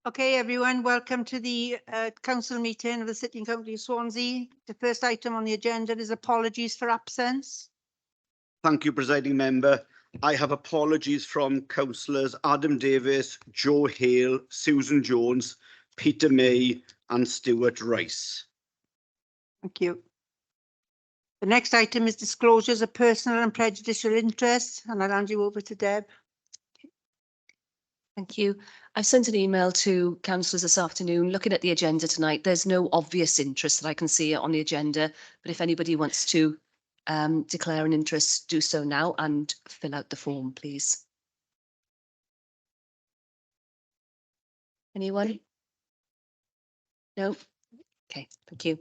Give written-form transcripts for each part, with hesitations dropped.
Okay, everyone, welcome to the council meeting of the City and County of Swansea. The first item on the agenda is apologies for absence. Thank you, Presiding Member. I have apologies from Councillors Adam Davis, Joe Hale, Susan Jones, Peter May and Stuart Rice. Thank you. The next item is disclosures of personal and prejudicial interests, and I'll hand you over to Deb. Thank you. I've sent an email to councillors this afternoon. Looking at the agenda tonight, there's no obvious interest that I can see on the agenda, but if anybody wants to declare an interest, do so now and fill out the form, please. Anyone? No? Okay, thank you.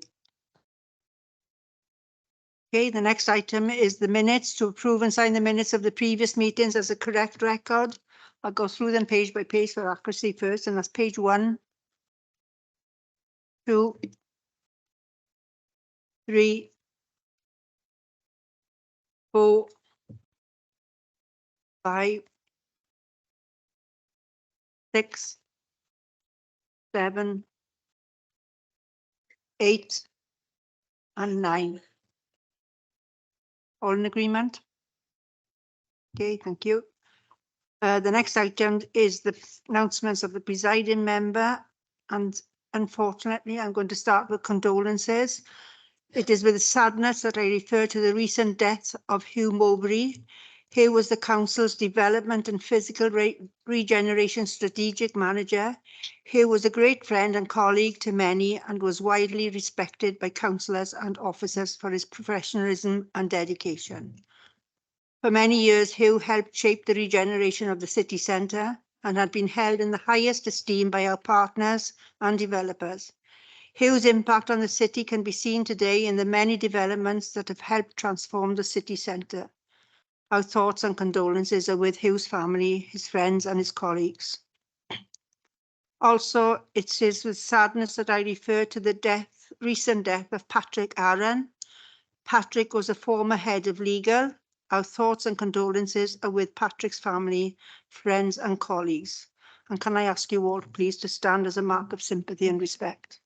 Okay, the next item is the minutes, to approve and sign the minutes of the previous meetings as a correct record. I'll go through them page by page for accuracy first, and that's page 1, 2, 3, 4, 5, 6, 7, 8, and 9. All in agreement? Okay, thank you. The next item is the announcements of the presiding member, and unfortunately, I'm going to start with condolences. It is with sadness that I refer to the recent death of Hugh Mowbray. Hugh was the council's development and physical regeneration strategic manager. Hugh was a great friend and colleague to many and was widely respected by councillors and officers for his professionalism and dedication. For many years, Hugh helped shape the regeneration of the city centre and had been held in the highest esteem by our partners and developers. Hugh's impact on the city can be seen today in the many developments that have helped transform the city centre. Our thoughts and condolences are with Hugh's family, his friends and his colleagues. Also, it is with sadness that I refer to the recent death of Patrick Aaron. Patrick was a former head of legal. Our thoughts and condolences are with Patrick's family, friends and colleagues. And can I ask you all, please, to stand as a mark of sympathy and respect?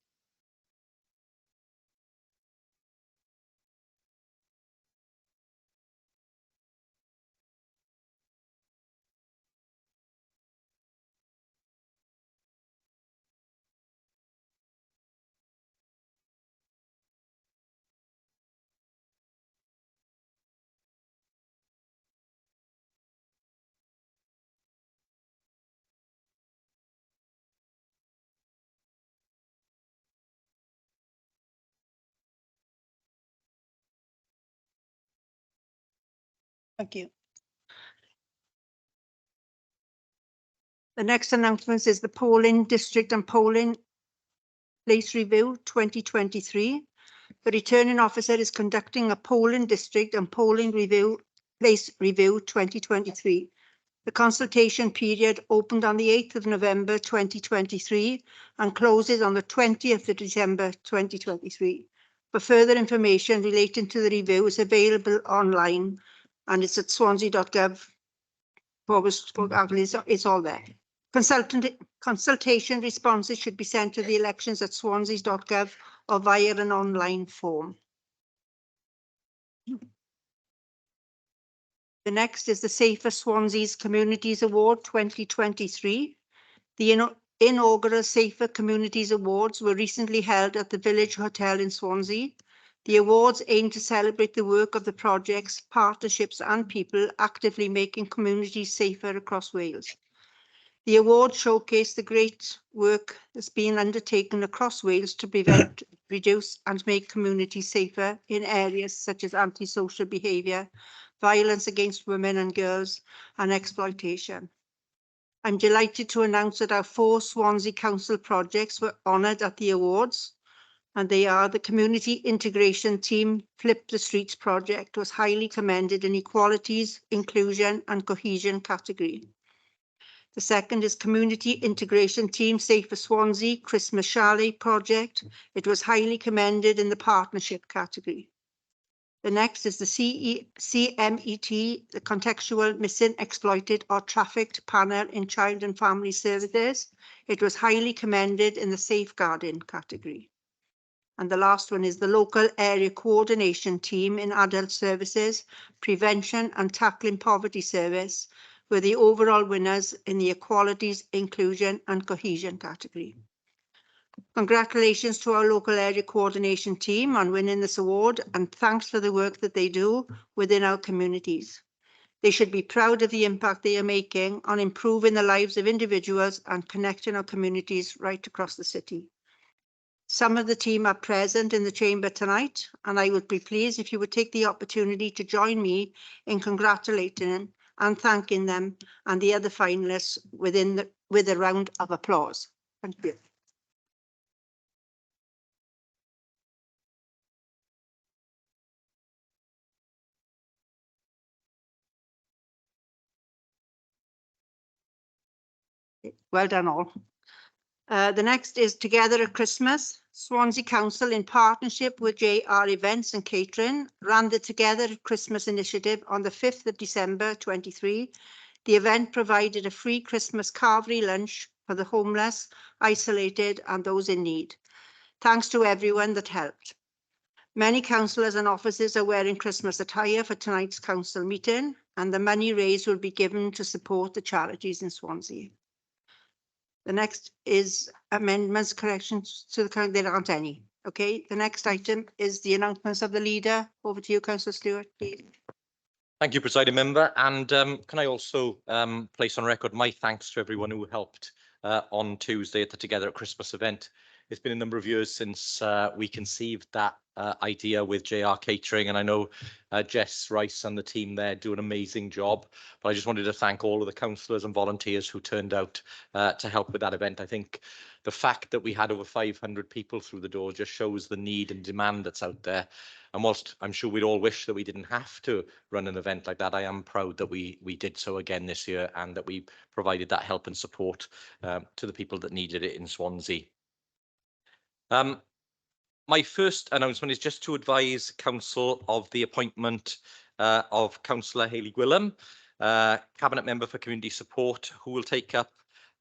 Thank you. The next announcement is the polling district and polling place review 2023. The returning officer is conducting a polling district and polling place review 2023. The consultation period opened on the 8th of November 2023 and closes on the 20th of December 2023. For further information relating to the review is available online, and it's at swansea.gov. It's all there. Consultation responses should be sent to the elections@swansea.gov or via an online form. The next is the Safer Swansea's Communities Award 2023. The inaugural Safer Communities Awards were recently held at the Village Hotel in Swansea. The awards aim to celebrate the work of the projects, partnerships and people actively making communities safer across Wales. The awards showcase the great work that's been undertaken across Wales to prevent, reduce and make communities safer in areas such as antisocial behaviour, violence against women and girls and exploitation. I'm delighted to announce that our 4 Swansea Council projects were honoured at the awards, and they are: the Community Integration Team Flip the Streets project was highly commended in Equalities, Inclusion and Cohesion category. The second is Community Integration Team Safer Swansea Christmas Chalet project. It was highly commended in the Partnership category. The next is the CMET, the Contextual Missing, Exploited or Trafficked Panel in Child and Family Services. It was highly commended in the safeguarding category. And the last one is the Local Area Coordination Team in Adult Services, Prevention and Tackling Poverty Service, were the overall winners in the Equalities, Inclusion and Cohesion category. Congratulations to our local area coordination team on winning this award, and thanks for the work that they do within our communities. They should be proud of the impact they are making on improving the lives of individuals and connecting our communities right across the city. Some of the team are present in the chamber tonight, and I would be pleased if you would take the opportunity to join me in congratulating and thanking them and the other finalists with a round of applause. Thank you. Well done all. The next is Together at Christmas. Swansea Council, in partnership with JR Events and Catering, ran the Together at Christmas initiative on the 5th of December 23. The event provided a free Christmas carvery lunch for the homeless, isolated and those in need. Thanks to everyone that helped. Many councillors and officers are wearing Christmas attire for tonight's council meeting, and the money raised will be given to support the charities in Swansea. The next is amendments, corrections to the count. There aren't any. Okay, the next item is the announcements of the leader. Over to you, Councillor Stewart, please. Thank you, Presiding Member. And can I also place on record my thanks to everyone who helped on Tuesday at the Together at Christmas event. It's been a number of years since we conceived that idea with JR Catering, and I know Jess Rice and the team there do an amazing job. But I just wanted to thank all of the councillors and volunteers who turned out to help with that event. I think the fact that we had over 500 people through the door just shows the need and demand that's out there. And whilst I'm sure we'd all wish that we didn't have to run an event like that, I am proud that we did so again this year and that we provided that help and support to the people that needed it in Swansea. My first announcement is just to advise Council of the appointment of Councillor Hayley Gwilym, Cabinet Member for Community Support, who will take up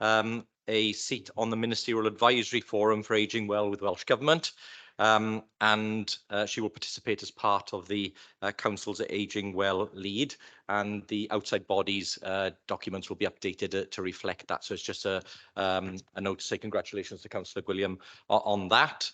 a seat on the Ministerial Advisory Forum for Ageing Well with Welsh Government. And she will participate as part of the Council's Ageing Well lead, and the outside bodies documents will be updated to reflect that. So it's just a note to say congratulations to Councillor Gwilym on that.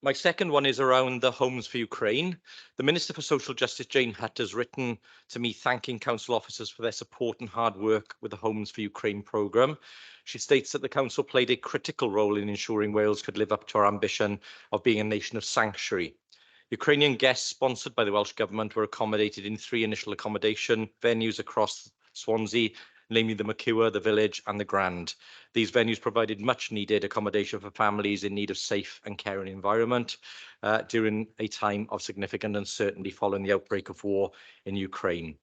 My second one is around the Homes for Ukraine. The Minister for Social Justice, Jane Hutt, has written to me thanking council officers for their support and hard work with the Homes for Ukraine programme. She states that the council played a critical role in ensuring Wales could live up to our ambition of being a nation of sanctuary. Ukrainian guests sponsored by the Welsh Government were accommodated in 3 initial accommodation venues across Swansea, namely the McEwer, the Village and the Grand. These venues provided much needed accommodation for families in need of safe and caring environment during a time of significant uncertainty following the outbreak of war in Ukraine.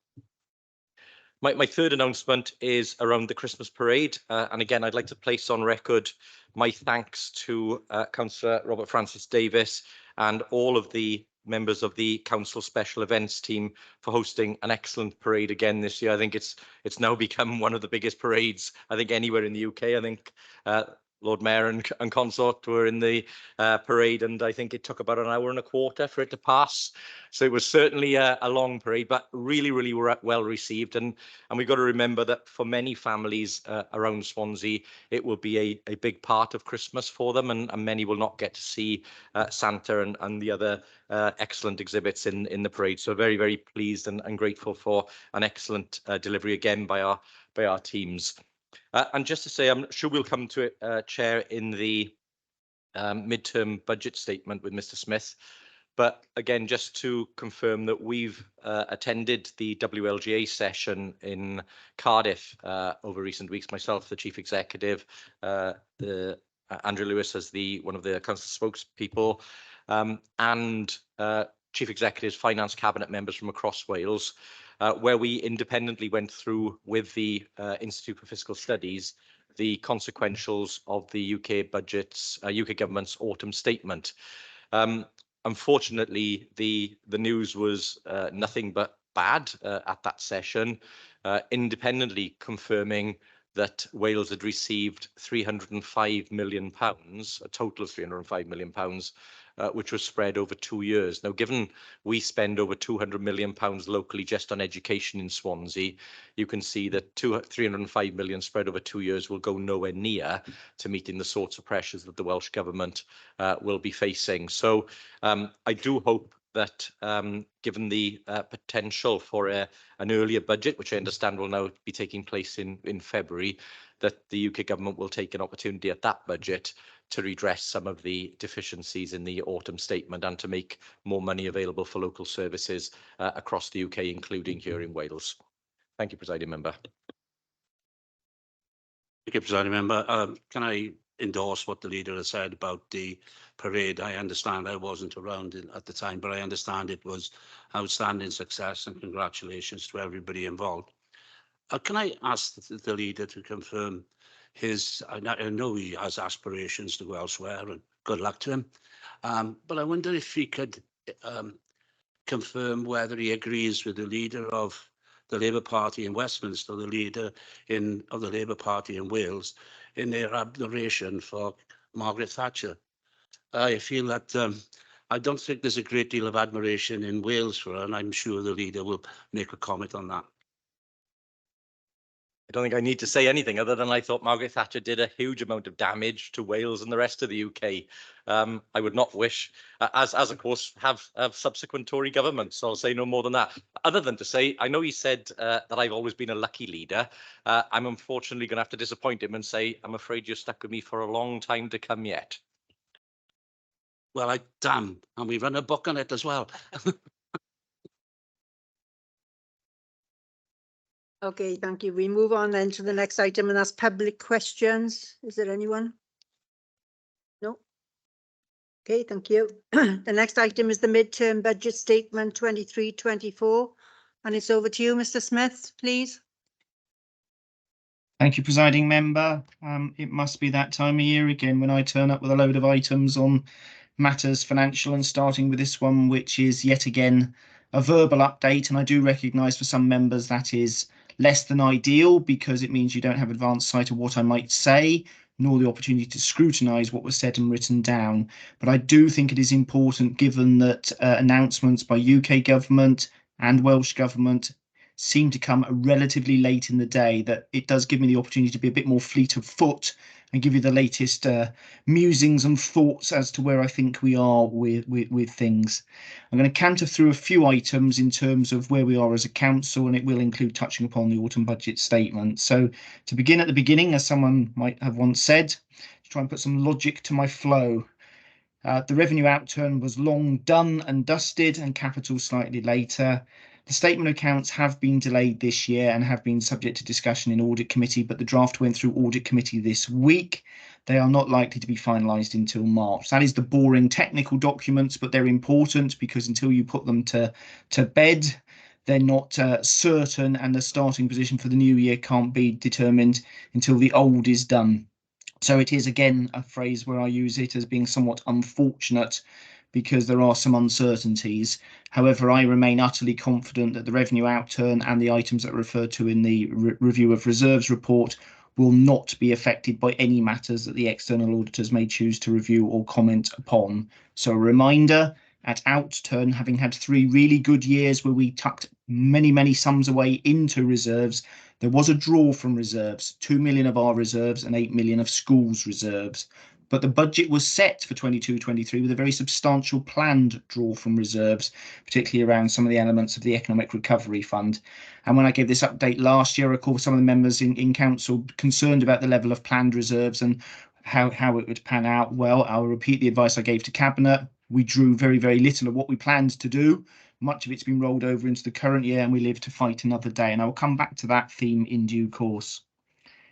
My third announcement is around the Christmas parade. And again, I'd like to place on record my thanks to Councillor Robert Francis Davis and all of the members of the Council Special Events team for hosting an excellent parade again this year. I think it's now become one of the biggest parades, I think, anywhere in the UK. I think Lord Mayor and consort were in the parade, and I think it took about an hour and a quarter for it to pass. So it was certainly a long parade, but really well received. And we've got to remember that for many families around Swansea, it will be a big part of Christmas for them, and many will not get to see Santa and the other excellent exhibits in the parade. So very pleased and grateful for an excellent delivery again by our teams. And just to say, I'm sure we'll come to it, Chair, in the mid-term budget statement with Mr. Smith. But again, just to confirm that we've attended the WLGA session in Cardiff over recent weeks. Myself, the Chief Executive, Andrew Lewis as one of the council spokespeople, and Chief Executives, Finance Cabinet members from across Wales, where we independently went through with the Institute for Fiscal Studies the consequentials of the UK government's autumn statement. And Unfortunately, the news was nothing but bad at that session, independently confirming that Wales had received £305 million, a total of £305 million, which was spread over 2 years. Now, given we spend over £200 million locally just on education in Swansea, you can see that 305 million spread over 2 years will go nowhere near to meeting the sorts of pressures that the Welsh Government will be facing. So I do hope that given the potential for an earlier budget, which I understand will now be taking place in February, that the UK Government will take an opportunity at that budget to redress some of the deficiencies in the autumn statement and to make more money available for local services across the UK, including here in Wales. Thank you, Presiding Member. Thank you, Presiding Member. Can I endorse what the leader has said about the parade? I understand I wasn't around at the time, but I understand it was outstanding success, and congratulations to everybody involved. Can I ask the leader to confirm his, I know he has aspirations to go elsewhere, and good luck to him, but I wonder if he could confirm whether he agrees with the leader of the Labour Party in Westminster, the leader of the Labour Party in Wales, in their admiration for Margaret Thatcher. I feel that I don't think there's a great deal of admiration in Wales for her, and I'm sure the leader will make a comment on that. I don't think I need to say anything other than I thought Margaret Thatcher did a huge amount of damage to Wales and the rest of the UK. I would not wish, as of course have subsequent Tory governments, so I'll say no more than that. Other than to say, I know he said that I've always been a lucky leader. I'm unfortunately going to have to disappoint him and say, I'm afraid you're stuck with me for a long time to come yet. Well, damn, and we run a book on it as well. Okay, thank you. We move on then to the next item, and that's public questions. Is there anyone? No? Okay, thank you. The next item is the midterm budget statement 23-24, and it's over to you, Mr. Smith, please. Thank you, Presiding Member. It must be that time of year again when I turn up with a load of items on matters financial, and starting with this one, which is yet again a verbal update. And I do recognise for some members that is less than ideal, because it means you don't have advance sight of what I might say, nor the opportunity to scrutinise what was said and written down. But I do think it is important, given that announcements by UK Government and Welsh Government seem to come relatively late in the day, that it does give me the opportunity to be a bit more fleet of foot and give you the latest musings and thoughts as to where I think we are with things. I'm going to canter through a few items in terms of where we are as a council, and it will include touching upon the autumn budget statement. So to begin at the beginning, as someone might have once said, to try and put some logic to my flow. The revenue outturn was long done and dusted, and capital slightly later. The statement of accounts have been delayed this year and have been subject to discussion in Audit Committee, but the draft went through Audit Committee this week. They are not likely to be finalised until March. That is the boring technical documents, but they're important because until you put them to bed, they're not certain, and the starting position for the new year can't be determined until the old is done. So it is, again, a phrase where I use it as being somewhat unfortunate, because there are some uncertainties. However, I remain utterly confident that the revenue outturn and the items that are referred to in the review of reserves report will not be affected by any matters that the external auditors may choose to review or comment upon. So a reminder, at outturn, having had 3 really good years where we tucked many sums away into reserves, there was a draw from reserves, 2 million of our reserves and 8 million of schools reserves. But the budget was set for 22-23 with a very substantial planned draw from reserves, particularly around some of the elements of the Economic Recovery Fund. And when I gave this update last year, I recall some of the members in council concerned about the level of planned reserves and how it would pan out. Well, I'll repeat the advice I gave to Cabinet. We drew very little of what we planned to do. Much of it's been rolled over into the current year, and we live to fight another day. And I will come back to that theme in due course.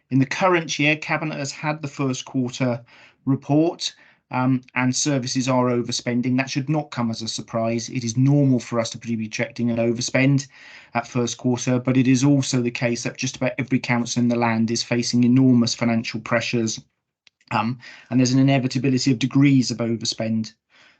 In the current year, Cabinet has had the first quarter report, and services are overspending. That should not come as a surprise. It is normal for us to be projecting an overspend at first quarter, but it is also the case that just about every council in the land is facing enormous financial pressures, and there's an inevitability of degrees of overspend.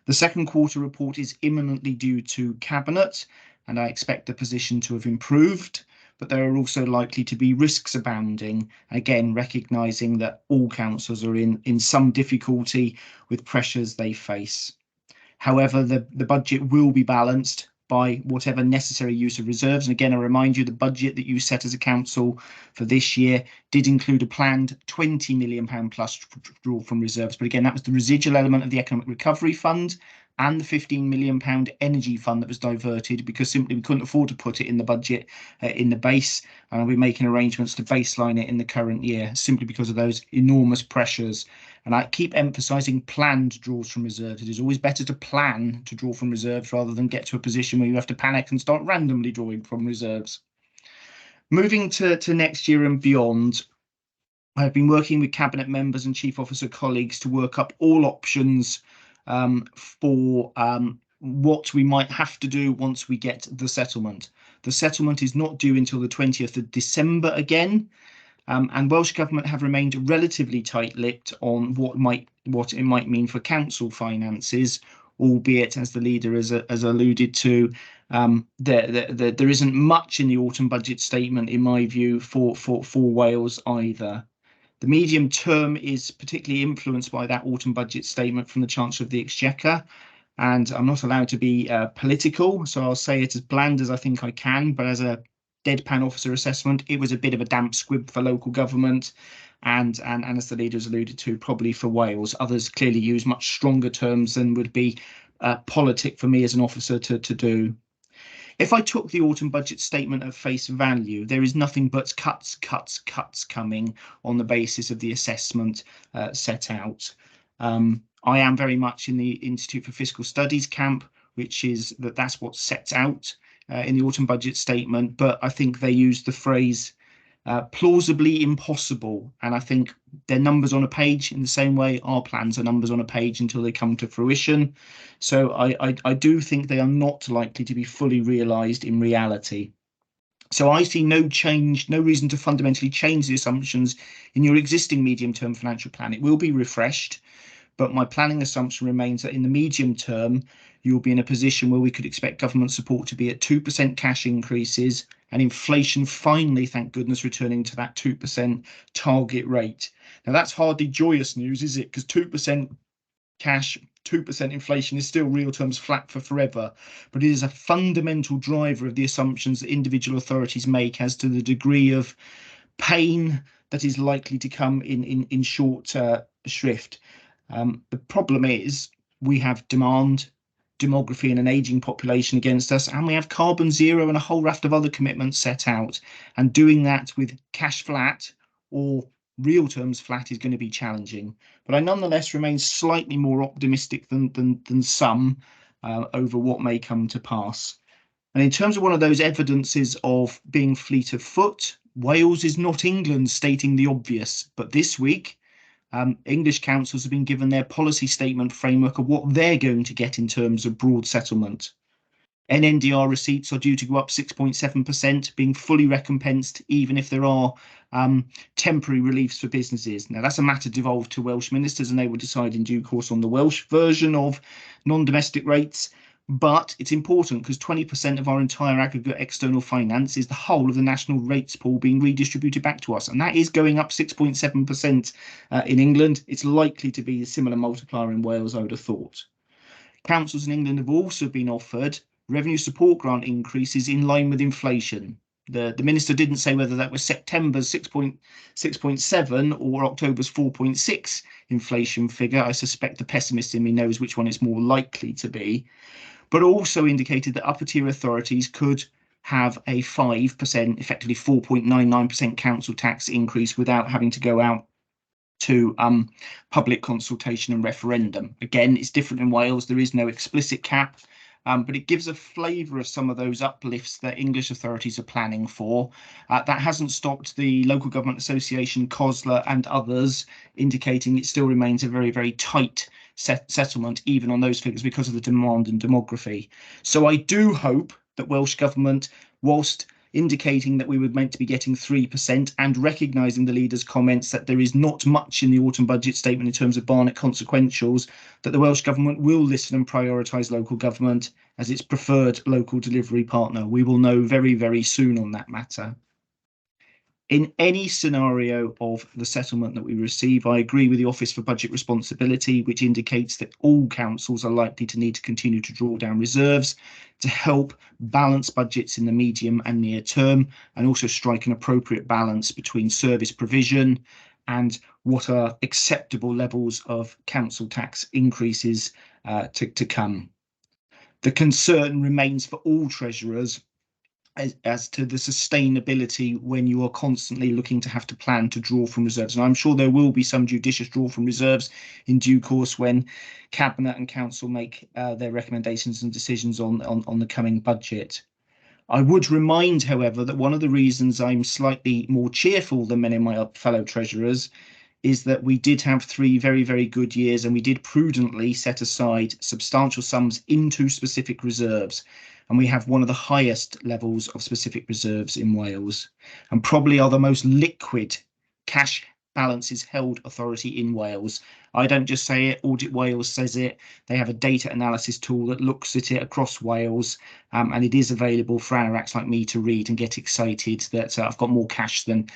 The second quarter report is imminently due to Cabinet, and I expect the position to have improved, but there are also likely to be risks abounding, again recognising that all councils are in some difficulty with pressures they face. However, the budget will be balanced by whatever necessary use of reserves. And again, I remind you, the budget that you set as a council for this year did include a planned £20 million plus draw from reserves. But again, that was the residual element of the Economic Recovery Fund and the £15 million energy fund that was diverted because simply we couldn't afford to put it in the budget in the base. And we're making arrangements to baseline it in the current year simply because of those enormous pressures. And I keep emphasising planned draws from reserves. It is always better to plan to draw from reserves rather than get to a position where you have to panic and start randomly drawing from reserves. Moving to next year and beyond, I've been working with Cabinet members and Chief Officer colleagues to work up all options for what we might have to do once we get the settlement. The settlement is not due until the 20th of December again. And Welsh Government have remained relatively tight-lipped on what it might mean for council finances, albeit, as the leader has alluded to, there isn't much in the autumn budget statement, in my view, for Wales either. The medium term is particularly influenced by that autumn budget statement from the Chancellor of the Exchequer. And I'm not allowed to be political, so I'll say it as bland as I think I can, but as a deadpan officer assessment, it was a bit of a damp squib for local government and as the leader has alluded to, probably for Wales. Others clearly use much stronger terms than would be politic for me as an officer to do. If I took the autumn budget statement at face value, there is nothing but cuts coming on the basis of the assessment set out. I am very much in the Institute for Fiscal Studies camp, which is that's what sets out in the autumn budget statement, but I think they use the phrase plausibly impossible, and I think they're numbers on a page in the same way our plans are numbers on a page until they come to fruition. So I do think they are not likely to be fully realised in reality. So I see no reason to fundamentally change the assumptions in your existing medium-term financial plan. It will be refreshed, but my planning assumption remains that in the medium term, you'll be in a position where we could expect government support to be at 2% cash increases and inflation finally, thank goodness, returning to that 2% target rate. Now, that's hardly joyous news, is it? Because 2% cash, 2% inflation is still real terms flat for forever, but it is a fundamental driver of the assumptions that individual authorities make as to the degree of pain that is likely to come in short shrift. The problem is we have demand, demography and an ageing population against us, and we have carbon zero and a whole raft of other commitments set out, and doing that with cash flat or real terms flat is going to be challenging. But I nonetheless remain slightly more optimistic than some over what may come to pass. And in terms of one of those evidences of being fleet of foot, Wales is not England, stating the obvious, but this week English councils have been given their policy statement framework of what they're going to get in terms of broad settlement. NNDR receipts are due to go up 6.7%, being fully recompensed even if there are temporary reliefs for businesses. Now, that's a matter devolved to Welsh ministers, and they will decide in due course on the Welsh version of non-domestic rates. But it's important because 20% of our entire aggregate external finance is the whole of the national rates pool being redistributed back to us. And that is going up 6.7% in England. It's likely to be a similar multiplier in Wales, I would have thought. Councils in England have also been offered revenue support grant increases in line with inflation. The minister didn't say whether that was September's 6.7 or October's 4.6 inflation figure. I suspect the pessimist in me knows which one it's more likely to be, but also indicated that upper tier authorities could have a 5%, effectively 4.99% council tax increase without having to go out to public consultation and referendum. Again, it's different in Wales. There is no explicit cap, but it gives a flavour of some of those uplifts that English authorities are planning for. That hasn't stopped the Local Government Association, COSLA and others indicating it still remains a very, very tight settlement, even on those figures, because of the demand and demography. So I do hope that Welsh Government, whilst indicating that we were meant to be getting 3% and recognising the leader's comments that there is not much in the autumn budget statement in terms of Barnet consequentials, that the Welsh Government will listen and prioritise local government as its preferred local delivery partner. We will know very, very soon on that matter. In any scenario of the settlement that we receive, I agree with the Office for Budget Responsibility, which indicates that all councils are likely to need to continue to draw down reserves to help balance budgets in the medium and near term, and also strike an appropriate balance between service provision and what are acceptable levels of council tax increases to come. The concern remains for all treasurers as to the sustainability when you are constantly looking to have to plan to draw from reserves. And I'm sure there will be some judicious draw from reserves in due course when Cabinet and Council make their recommendations and decisions on the coming budget. I would remind, however, that one of the reasons I'm slightly more cheerful than many of my fellow treasurers is that we did have 3 very, very good years, and we did prudently set aside substantial sums into specific reserves. And we have one of the highest levels of specific reserves in Wales, and probably are the most liquid cash balances held authority in Wales. I don't just say it, Audit Wales says it. They have a data analysis tool that looks at it across Wales, and it is available for anoraks like me to read and get excited that I've got more cash than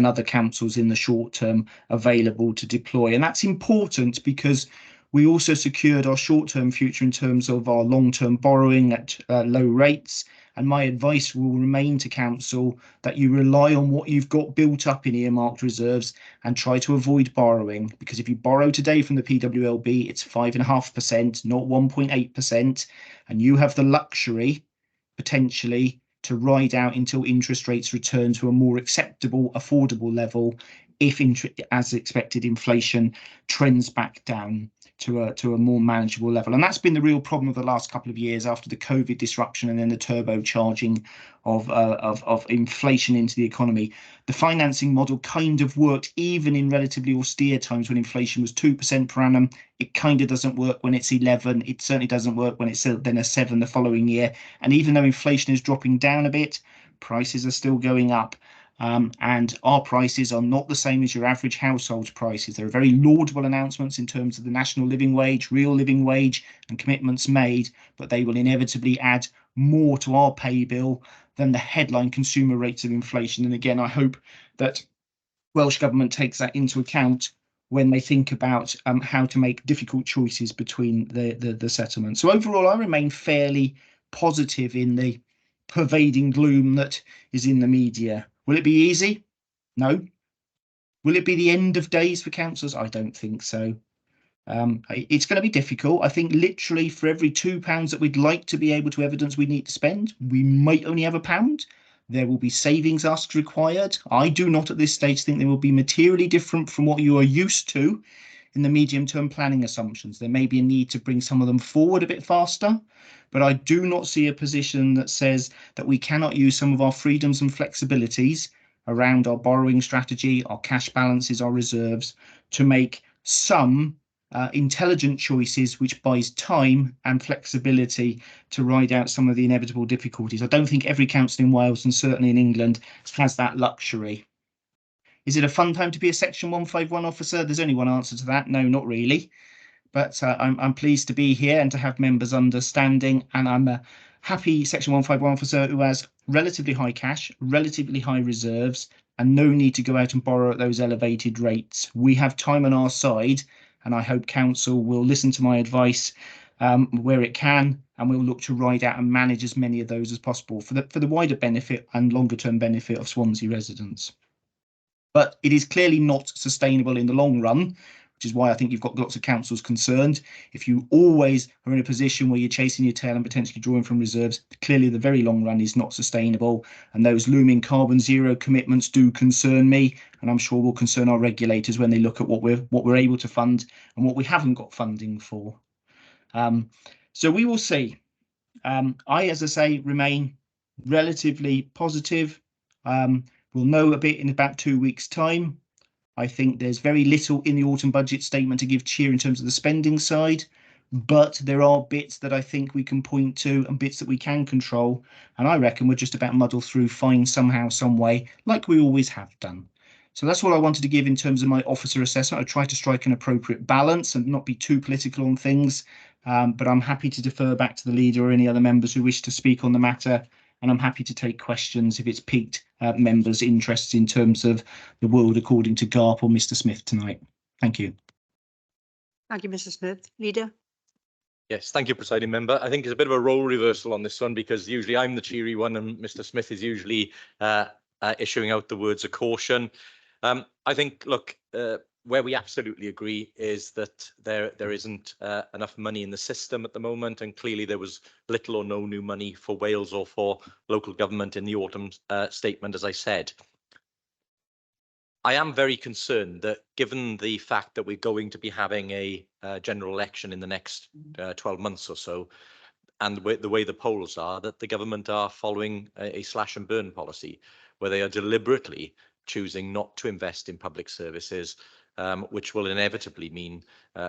other councils in the short term available to deploy. And that's important because we also secured our short-term future in terms of our long-term borrowing at low rates. And my advice will remain to council that you rely on what you've got built up in earmarked reserves and try to avoid borrowing, because if you borrow today from the PWLB, it's 5.5%, not 1.8%, and you have the luxury potentially to ride out until interest rates return to a more acceptable, affordable level if, as expected, inflation trends back down to a more manageable level. And that's been the real problem of the last couple of years after the COVID disruption and then the turbocharging of inflation into the economy. The financing model kind of worked even in relatively austere times when inflation was 2% per annum. It kind of doesn't work when it's 11. It certainly doesn't work when it's then a 7 the following year. And even though inflation is dropping down a bit, prices are still going up. And our prices are not the same as your average household prices. There are very laudable announcements in terms of the national living wage, real living wage, and commitments made, but they will inevitably add more to our pay bill than the headline consumer rates of inflation. And again, I hope that Welsh Government takes that into account when they think about how to make difficult choices between the settlements. So overall, I remain fairly positive in the pervading gloom that is in the media. Will it be easy? No. Will it be the end of days for councillors? I don't think so. It's going to be difficult. I think literally for every £2 that we'd like to be able to evidence we need to spend, we might only have £1. There will be savings asks required. I do not at this stage think they will be materially different from what you are used to in the medium-term planning assumptions. There may be a need to bring some of them forward a bit faster, but I do not see a position that says that we cannot use some of our freedoms and flexibilities around our borrowing strategy, our cash balances, our reserves, to make some intelligent choices which buys time and flexibility to ride out some of the inevitable difficulties. I don't think every council in Wales, and certainly in England, has that luxury. Is it a fun time to be a Section 151 officer? There's only one answer to that. No, not really. But I'm pleased to be here and to have members' understanding. And I'm a happy Section 151 officer who has relatively high cash, relatively high reserves, and no need to go out and borrow at those elevated rates. We have time on our side, and I hope council will listen to my advice where it can, and we'll look to ride out and manage as many of those as possible for the wider benefit and longer term benefit of Swansea residents. But it is clearly not sustainable in the long run, which is why I think you've got lots of councils concerned. If you always are in a position where you're chasing your tail and potentially drawing from reserves, clearly the very long run is not sustainable. And those looming carbon zero commitments do concern me, and I'm sure will concern our regulators when they look at what we're able to fund and what we haven't got funding for. So we will see. I, as I say, remain relatively positive. We'll know a bit in about 2 weeks' time. I think there's very little in the autumn budget statement to give cheer in terms of the spending side. but there are bits that I think we can point to and bits that we can control. And I reckon we're just about muddle through, find somehow, some way, like we always have done. So that's what I wanted to give in terms of my officer assessment. I try to strike an appropriate balance and not be too political on things. But I'm happy to defer back to the leader or any other members who wish to speak on the matter. And I'm happy to take questions if it's piqued members' interests in terms of the world according to GARP or Mr. Smith tonight. Thank you. Thank you, Mr. Smith. Leader? Yes, thank you, presiding member. I think it's a bit of a role reversal on this one because usually I'm the cheery one and Mr. Smith is usually issuing out the words of caution. I think, look, where we absolutely agree is that there isn't enough money in the system at the moment, and clearly there was little or no new money for Wales or for local government in the autumn statement, as I said. I am very concerned that given the fact that we're going to be having a general election in the next 12 months or so, and the way the polls are, that the government are following a slash and burn policy, where they are deliberately choosing not to invest in public services, which will inevitably mean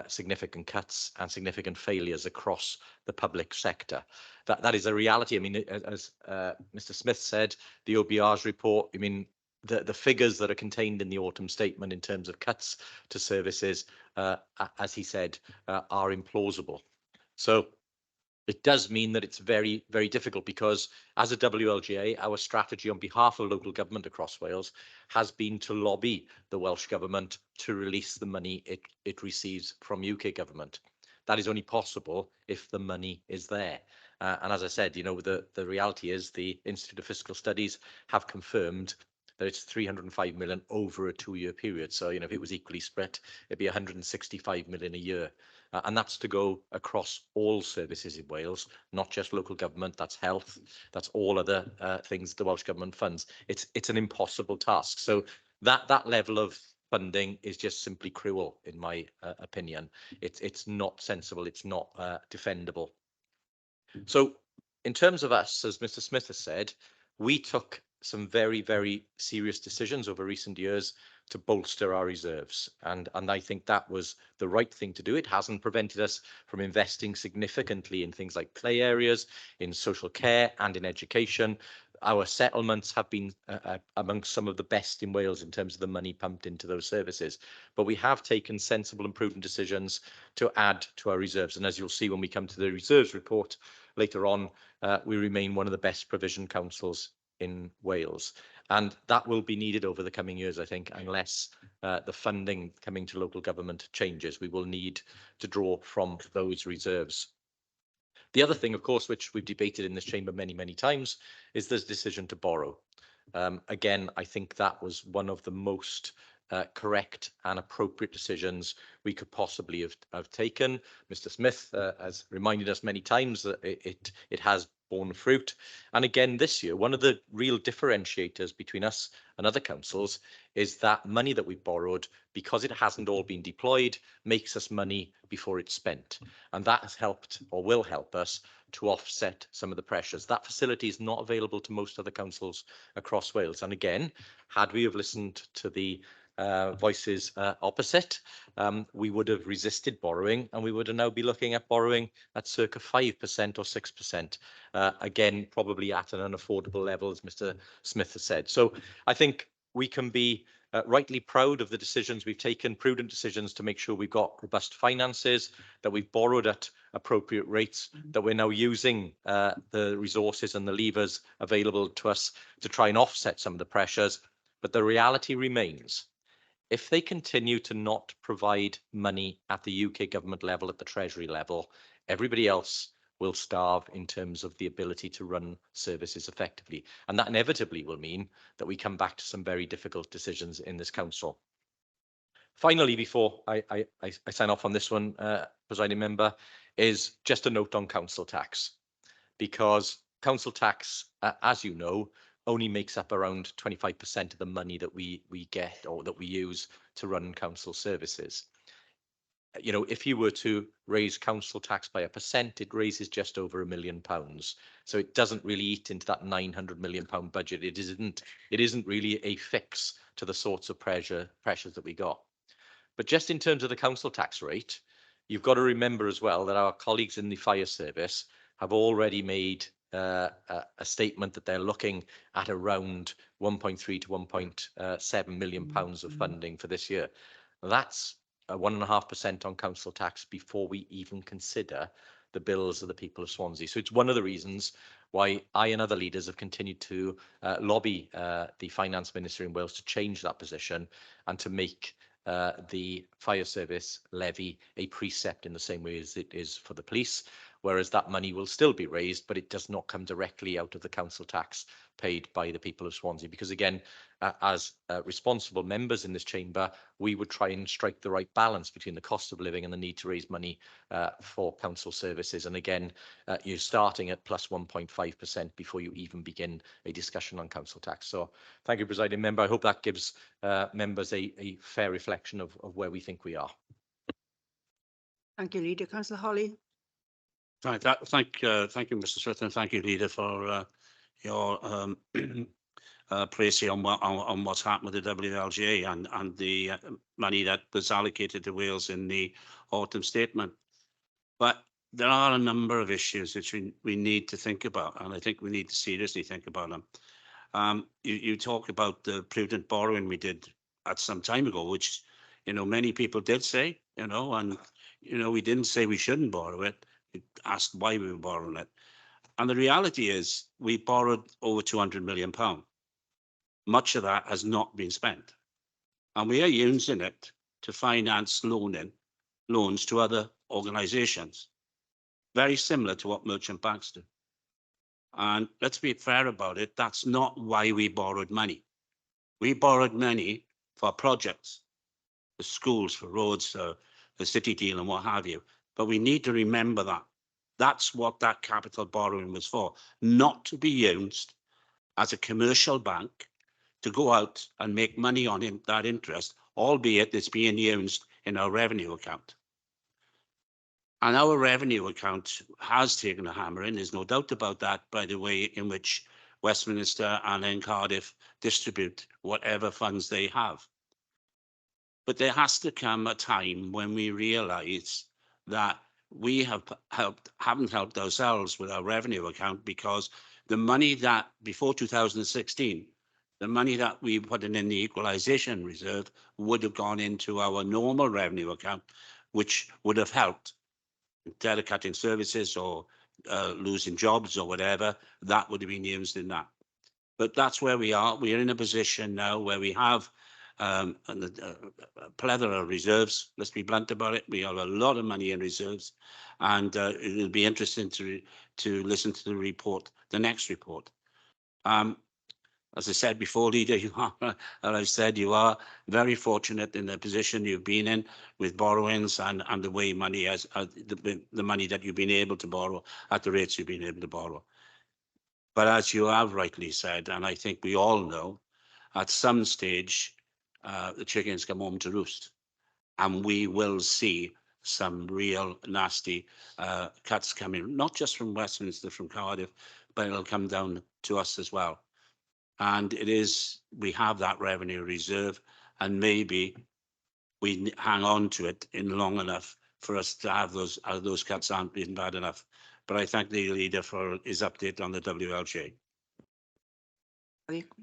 significant cuts and significant failures across the public sector. That is a reality. I mean, as Mr. Smith said, the OBR's report, I mean, the figures that are contained in the autumn statement in terms of cuts to services, as he said, are implausible. So it does mean that it's very, very difficult because as a WLGA, our strategy on behalf of local government across Wales has been to lobby the Welsh government to release the money it receives from UK government. That is only possible if the money is there. And as I said, you know, the reality is the Institute of Fiscal Studies have confirmed that it's 305 million over a 2-year period. So, you know, if it was equally split, it'd be 165 million a year. And that's to go across all services in Wales, not just local government. That's health. That's all other things the Welsh government funds. It's an impossible task. So that level of funding is just simply cruel, in my opinion. It's not sensible. It's not defendable. So in terms of us, as Mr. Smith has said, we took some very, very serious decisions over recent years to bolster our reserves. And I think that was the right thing to do. It hasn't prevented us from investing significantly in things like play areas, in social care and in education. Our settlements have been amongst some of the best in Wales in terms of the money pumped into those services. But we have taken sensible and prudent decisions to add to our reserves. And as you'll see when we come to the reserves report later on, we remain one of the best provision councils in Wales. And that will be needed over the coming years, I think, unless the funding coming to local government changes. We will need to draw from those reserves. The other thing, of course, which we've debated in this chamber many, many times, is this decision to borrow. Again, I think that was one of the most correct and appropriate decisions we could possibly have taken. Mr. Smith has reminded us many times that it has borne fruit. And again, this year, one of the real differentiators between us and other councils is that money that we've borrowed, because it hasn't all been deployed, makes us money before it's spent. And that has helped, or will help us, to offset some of the pressures. That facility is not available to most other councils across Wales. And again, had we have listened to the voices opposite, we would have resisted borrowing, and we would now be looking at borrowing at circa 5% or 6%. Again, probably at an unaffordable level, as Mr. Smith has said. So I think we can be rightly proud of the decisions we've taken, prudent decisions to make sure we've got robust finances, that we've borrowed at appropriate rates, that we're now using the resources and the levers available to us to try and offset some of the pressures. But the reality remains, if they continue to not provide money at the UK government level, at the Treasury level, everybody else will starve in terms of the ability to run services effectively. And that inevitably will mean that we come back to some very difficult decisions in this council. Finally, before I sign off on this one, presiding member, is just a note on council tax, because council tax, as you know, only makes up around 25% of the money that we get or that we use to run council services. You know, if you were to raise council tax by 1%, it raises just over £1 million. So it doesn't really eat into that £900 million budget. It isn't really a fix to the sorts of pressures that we got. But just in terms of the council tax rate, you've got to remember as well that our colleagues in the fire service have already made a statement that they're looking at around 1.3 to 1.7 million pounds of funding for this year. That's 1.5% on council tax before we even consider the bills of the people of Swansea. So it's one of the reasons why I and other leaders have continued to lobby the Finance Minister in Wales to change that position and to make the fire service levy a precept in the same way as it is for the police, whereas that money will still be raised, but it does not come directly out of the council tax paid by the people of Swansea. Because again, as responsible members in this chamber, we would try and strike the right balance between the cost of living and the need to raise money for council services. And again, you're starting at plus 1.5% before you even begin a discussion on council tax. So thank you, Presiding Member. I hope that gives members a fair reflection of where we think we are. Thank you, Leader. Councillor Holly. Right, thank you, Mr. Smith, and thank you, Leader, for your praise on what's happened with the WLGA and the money that was allocated to Wales in the autumn statement. But there are a number of issues which we need to think about, and I think we need to seriously think about them. You talk about the prudent borrowing we did at some time ago, which, you know, many people did say, you know, and, you know, we didn't say we shouldn't borrow it. We asked why we were borrowing it. And the reality is we borrowed over £200 million. Much of that has not been spent. And we are using it to finance loans to other organisations, very similar to what merchant banks do. And let's be fair about it, that's not why we borrowed money. We borrowed money for projects, for schools, for roads, the city deal and what have you. But we need to remember that. That's what that capital borrowing was for, not to be used as a commercial bank to go out and make money on that interest, albeit it's being used in our revenue account. And our revenue account has taken a hammering, there's no doubt about that, by the way in which Westminster and then Cardiff distribute whatever funds they have. But there has to come a time when we realise that we haven't helped ourselves with our revenue account, because the money that before 2016, the money that we put in the equalisation reserve would have gone into our normal revenue account, which would have helped instead of cutting services or losing jobs or whatever, that would have been used in that. But that's where we are. We are in a position now where we have a plethora of reserves. Let's be blunt about it. We have a lot of money in reserves, and it'll be interesting to listen to the report, the next report. As I said before, Leader, you are, as I've said, you are very fortunate in the position you've been in with borrowings and the way money has the money that you've been able to borrow at the rates you've been able to borrow. But as you have rightly said, and I think we all know, at some stage, the chickens come home to roost, and we will see some real nasty cuts coming, not just from Westminster, from Cardiff, but it'll come down to us as well. And we have that revenue reserve, and maybe we hang on to it in long enough for us to have those cuts aren't being bad enough. But I thank the Leader for his update on the WLJ.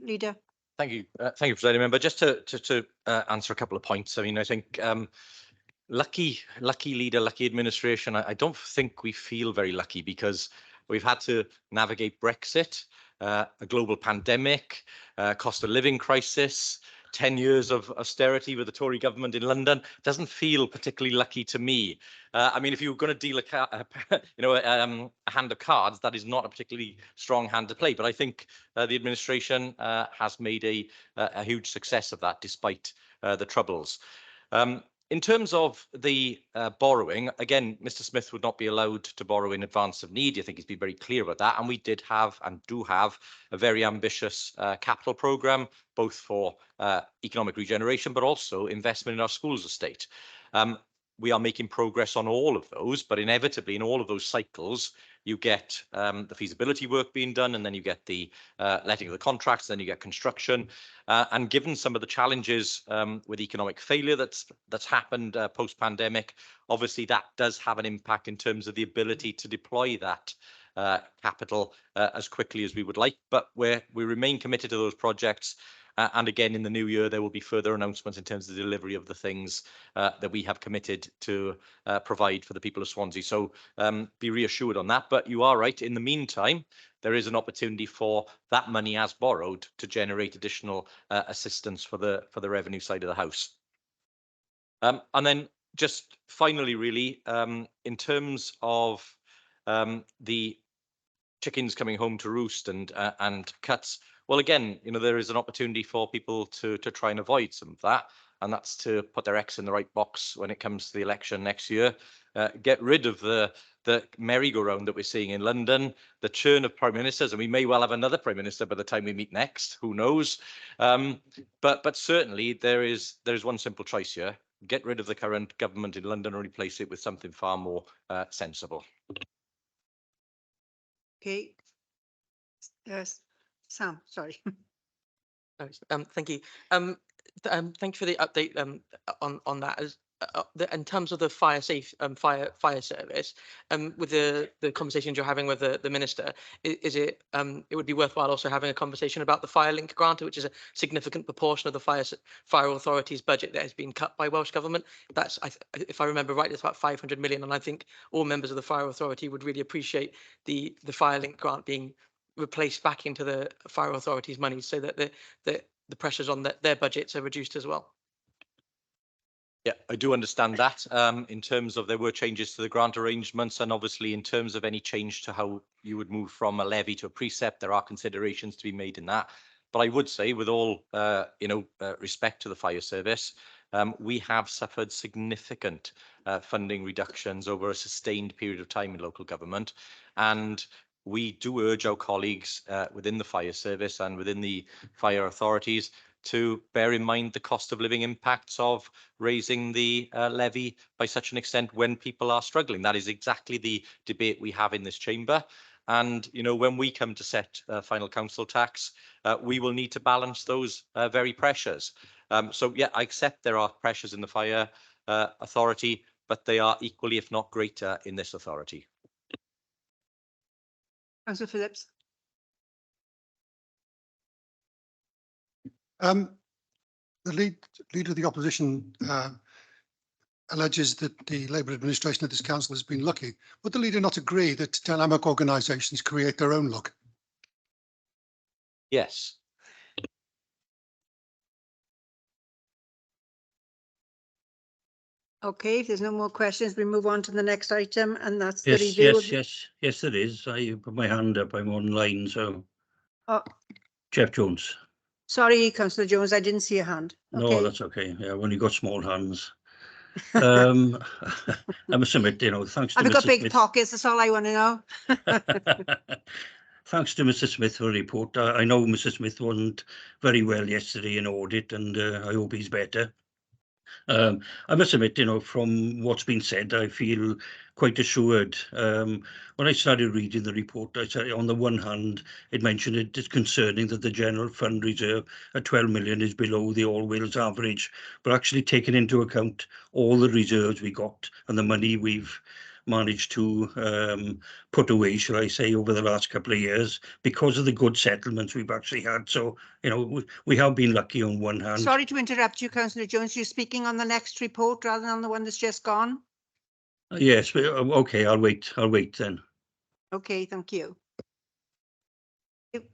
Leader. Thank you, Presiding Member. Just to answer a couple of points. I mean, I think lucky Leader, lucky administration. I don't think we feel very lucky, because we've had to navigate Brexit, a global pandemic, cost of living crisis, 10 years of austerity with the Tory government in London. Doesn't feel particularly lucky to me. I mean, if you were going to deal a hand of cards, that is not a particularly strong hand to play. But I think the administration has made a huge success of that, despite the troubles. In terms of the borrowing, again, Mr. Smith would not be allowed to borrow in advance of need. I think he's been very clear about that. And we did have and do have a very ambitious capital programme, both for economic regeneration, but also investment in our schools estate. we are making progress on all of those, but inevitably in all of those cycles, you get the feasibility work being done, and then you get the letting of the contracts, then you get construction. And given some of the challenges with economic failure that's happened post-pandemic, obviously that does have an impact in terms of the ability to deploy that capital as quickly as we would like. But we remain committed to those projects. And again, in the new year, there will be further announcements in terms of the delivery of the things that we have committed to provide for the people of Swansea. So be reassured on that. But you are right. In the meantime, there is an opportunity for that money as borrowed to generate additional assistance for the revenue side of the house. And then just finally, really, in terms of the chickens coming home to roost and cuts, well, again, there is an opportunity for people to try and avoid some of that, and that's to put their X in the right box when it comes to the election next year. Get rid of the merry-go-round that we're seeing in London, the churn of prime ministers, and we may well have another prime minister by the time we meet next. Who knows? But certainly there is one simple choice here: get rid of the current government in London and replace it with something far more sensible. Okay. Yes, Sam, sorry. Thank you. Thank you for the update on that. As in terms of the fire service, with the conversations you're having with the minister, is it it would be worthwhile also having a conversation about the fire link grant, which is a significant proportion of the fire authority's budget that has been cut by Welsh government. That's, if I remember right, it's about 500 million, and I think all members of the fire authority would really appreciate the fire link grant being replaced back into the fire authority's money, so that the pressures on their budgets are reduced as well. Yeah, I do understand that. In terms of, there were changes to the grant arrangements, and obviously in terms of any change to how you would move from a levy to a precept, there are considerations to be made in that. But I would say, with all respect to the fire service, we have suffered significant funding reductions over a sustained period of time in local government, and we do urge our colleagues within the fire service and within the fire authorities to bear in mind the cost of living impacts of raising the levy by such an extent when people are struggling. That is exactly the debate we have in this chamber. And, when we come to set final council tax, we will need to balance those very pressures. So, yeah, I accept there are pressures in the fire authority, but they are equally, if not greater, in this authority. Councillor Phillips. The leader of the opposition alleges that the Labour administration of this council has been lucky. Would the leader not agree that dynamic organisations create their own luck? Yes. Okay, if there's no more questions, we move on to the next item, and that's the review. Yes, there is. I put my hand up. I'm online, so. Oh. Jeff Jones. Sorry, Councillor Jones, I didn't see your hand. No, okay. That's okay. Yeah, I've only got small hands. I must admit, thanks to I've got Mr. big Smith. pockets, that's all I want to know. Thanks to Mr. Smith for the report. I know Mr. Smith wasn't very well yesterday in audit, and I hope he's better. I must admit, from what's been said, I feel quite assured. When I started reading the report, I said, on the one hand, it mentioned it is concerning that the general fund reserve at 12 million is below the All Wales average, but actually taking into account all the reserves we got and the money we've managed to put away, shall I say, over the last couple of years, because of the good settlements we've actually had. So, we have been lucky on one hand. Sorry to interrupt you, Councillor Jones. You're speaking on the next report rather than on the one that's just gone? Yes, but, okay, I'll wait then. Okay, thank you.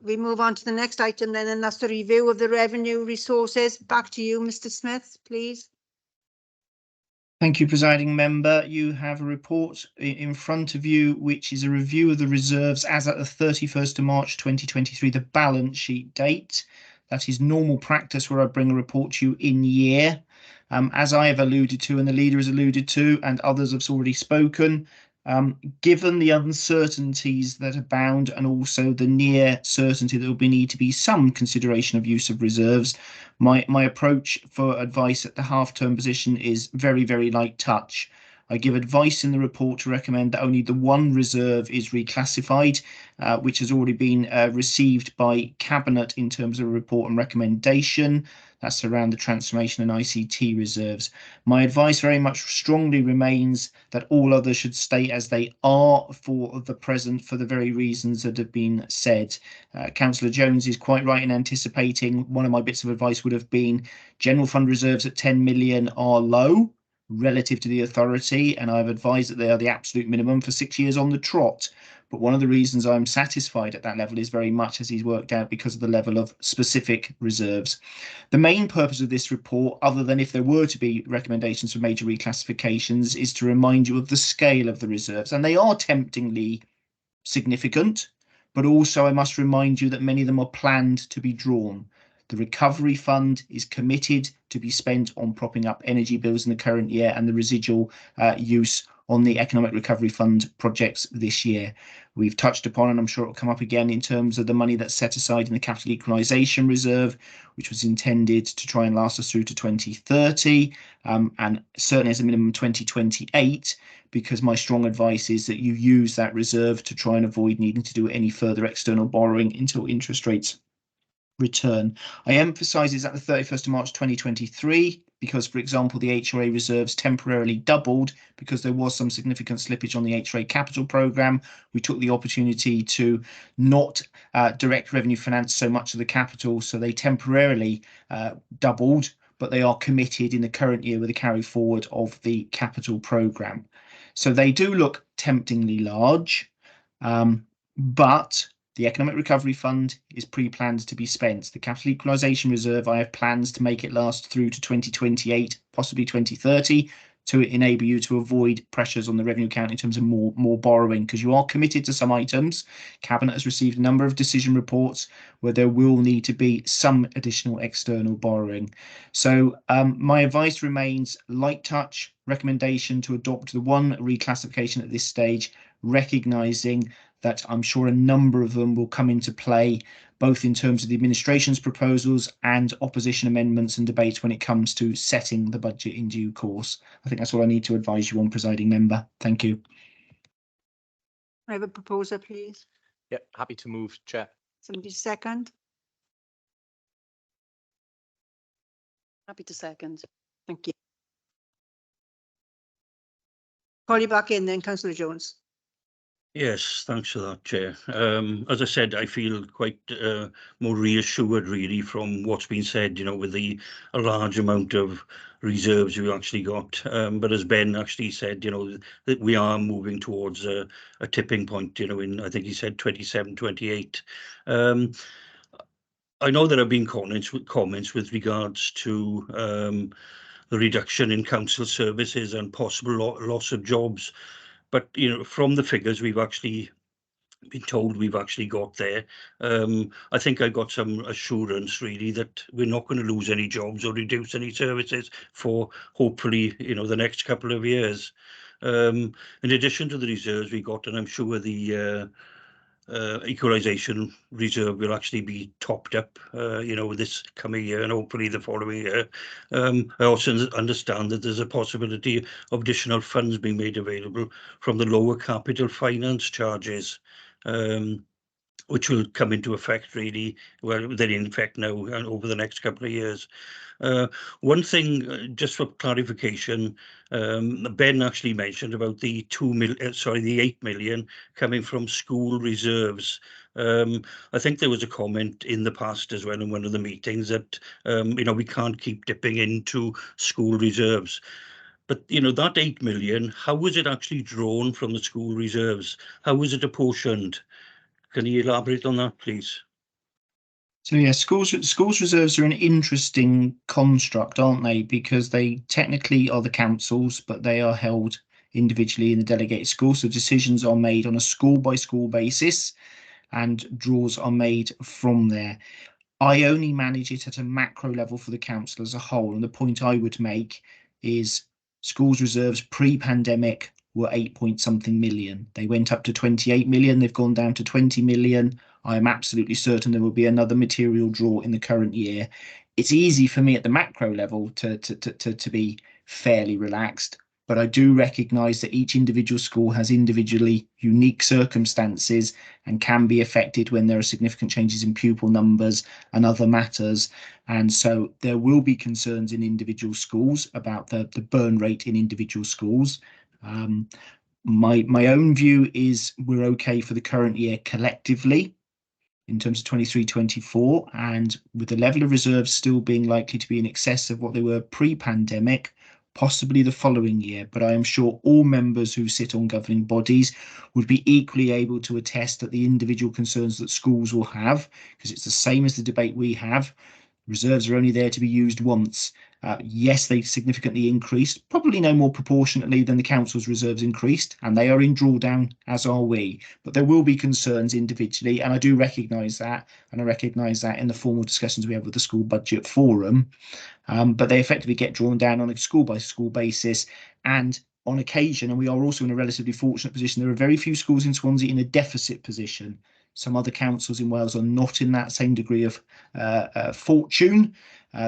We move on to the next item then, and that's the review of the revenue resources. Back to you, Mr. Smith, please. Thank you, presiding member. You have a report in front of you, which is a review of the reserves as at the 31st of March 2023, the balance sheet date. That is normal practice where I bring a report to you in year. As I have alluded to, and the leader has alluded to, and others have already spoken, Given the uncertainties that abound and also the near certainty that there will need to be some consideration of use of reserves, my approach for advice at the half-term position is very, very light touch. I give advice in the report to recommend that only the one reserve is reclassified, which has already been received by Cabinet in terms of a report and recommendation. That's around the transformation and ICT reserves. My advice very much strongly remains that all others should stay as they are for the present for the very reasons that have been said. Councillor Jones is quite right in anticipating one of my bits of advice would have been general fund reserves at 10 million are low relative to the authority, and I've advised that they are the absolute minimum for 6 years on the trot. But one of the reasons I'm satisfied at that level is very much as he's worked out because of the level of specific reserves. The main purpose of this report, other than if there were to be recommendations for major reclassifications, is to remind you of the scale of the reserves. And they are temptingly significant, but also I must remind you that many of them are planned to be drawn. The recovery fund is committed to be spent on propping up energy bills in the current year and the residual use on the economic recovery fund projects this year. We've touched upon, and I'm sure it'll come up again in terms of the money that's set aside in the capital equalisation reserve, which was intended to try and last us through to 2030, and certainly as a minimum 2028, because my strong advice is that you use that reserve to try and avoid needing to do any further external borrowing until interest rates return. I emphasise it's at the 31st of March 2023 because, for example, the HRA reserves temporarily doubled because there was some significant slippage on the HRA capital programme. We took the opportunity to not direct revenue finance so much of the capital, so they temporarily doubled, but they are committed in the current year with a carry forward of the capital programme. So they do look temptingly large, but the Economic Recovery Fund is pre-planned to be spent. The Capital Equalisation Reserve, I have plans to make it last through to 2028, possibly 2030, to enable you to avoid pressures on the revenue account in terms of more borrowing, because you are committed to some items. Cabinet has received a number of decision reports where there will need to be some additional external borrowing. So my advice remains light touch, recommendation to adopt the one reclassification at this stage, recognising that I'm sure a number of them will come into play, both in terms of the administration's proposals and opposition amendments and debates when it comes to setting the budget in due course. I think that's all I need to advise you on, presiding member. Thank you. I have a proposer, please. Yeah, happy to move, Chair. Somebody second. Happy to second. Thank you. Call you back in then, Councillor Jones. Yes, thanks for that, Chair. As I said, I feel quite more reassured really from what's been said, you know, with a large amount of reserves we've actually got. But as Ben actually said, you know, that we are moving towards a tipping point, you know, in, I think he said 27, 28. I know there have been comments with regards to the reduction in council services and possible loss of jobs. But, you know, from the figures we've actually been told we've actually got there, I think I got some assurance really that we're not going to lose any jobs or reduce any services for hopefully, you know, the next couple of years. In addition to the reserves we got, and I'm sure the equalisation reserve will actually be topped up, you know, this coming year and hopefully the following year. I also understand that there's a possibility of additional funds being made available from the lower capital finance charges, which will come into effect really, well, they're in effect now and over the next couple of years. One thing, just for clarification, Ben actually mentioned about the 8 million coming from school reserves. I think there was a comment in the past as well in one of the meetings that, you know, we can't keep dipping into school reserves. But, you know, that 8 million, how was it actually drawn from the school reserves? How was it apportioned? Can you elaborate on that, please? So yeah, schools reserves are an interesting construct, aren't they? Because they technically are the councils, but they are held individually in the delegated school. So decisions are made on a school by school basis and draws are made from there. I only manage it at a macro level for the council as a whole. And the point I would make is schools reserves pre-pandemic were 8 point something million. They went up to 28 million. They've gone down to 20 million. I am absolutely certain there will be another material draw in the current year. It's easy for me at the macro level to be fairly relaxed, but I do recognise that each individual school has individually unique circumstances and can be affected when there are significant changes in pupil numbers and other matters. And so there will be concerns in individual schools about the burn rate in individual schools. My own view is we're okay for the current year collectively in terms of 23-24, and with the level of reserves still being likely to be in excess of what they were pre-pandemic, possibly the following year. But I am sure all members who sit on governing bodies would be equally able to attest that the individual concerns that schools will have, because it's the same as the debate we have, reserves are only there to be used once. Yes, they significantly increased, probably no more proportionately than the council's reserves increased, and they are in drawdown, as are we. But there will be concerns individually, and I do recognise that, and I recognise that in the formal discussions we have with the school budget forum. But they effectively get drawn down on a school-by-school basis, and on occasion, and we are also in a relatively fortunate position, there are very few schools in Swansea in a deficit position. Some other councils in Wales are not in that same degree of fortune.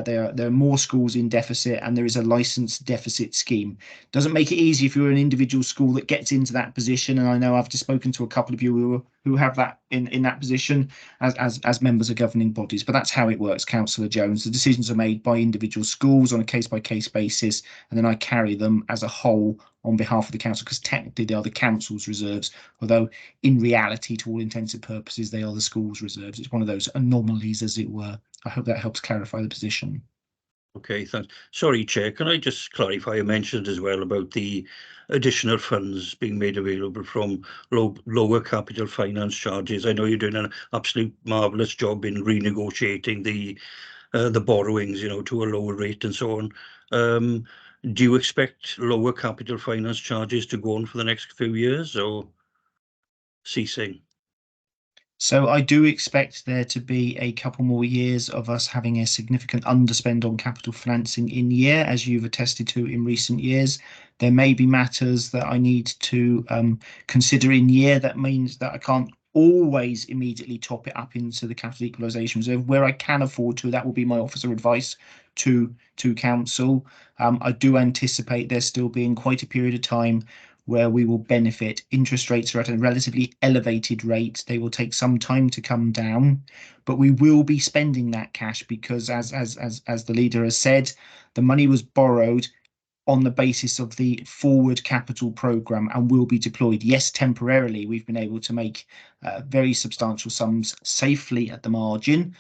There are more schools in deficit, and there is a licensed deficit scheme. Doesn't make it easy if you're an individual school that gets into that position, and I know I've just spoken to a couple of you who have that in that position as members of governing bodies, but that's how it works, Councillor Jones. The decisions are made by individual schools on a case-by-case basis, and then I carry them as a whole on behalf of the council, because technically they are the council's reserves, although in reality, to all intents and purposes, they are the school's reserves. It's one of those anomalies, as it were. I hope that helps clarify the position. Okay, thanks. Sorry, Chair, can I just clarify, you mentioned as well about the additional funds being made available from lower capital finance charges. I know you're doing an absolute marvellous job in renegotiating the borrowings, you know, to a lower rate and so on. Do you expect lower capital finance charges to go on for the next few years, or ceasing? So I do expect there to be a couple more years of us having a significant underspend on capital financing in year, as you've attested to in recent years. There may be matters that I need to consider in year. That means that I can't always immediately top it up into the capital equalisation reserve. Where I can afford to, that will be my officer advice to council. I do anticipate there still being quite a period of time where we will benefit. Interest rates are at a relatively elevated rate. They will take some time to come down, but we will be spending that cash because, as the leader has said, the money was borrowed on the basis of the forward capital programme and will be deployed. Yes, temporarily, we've been able to make very substantial sums safely at the margin,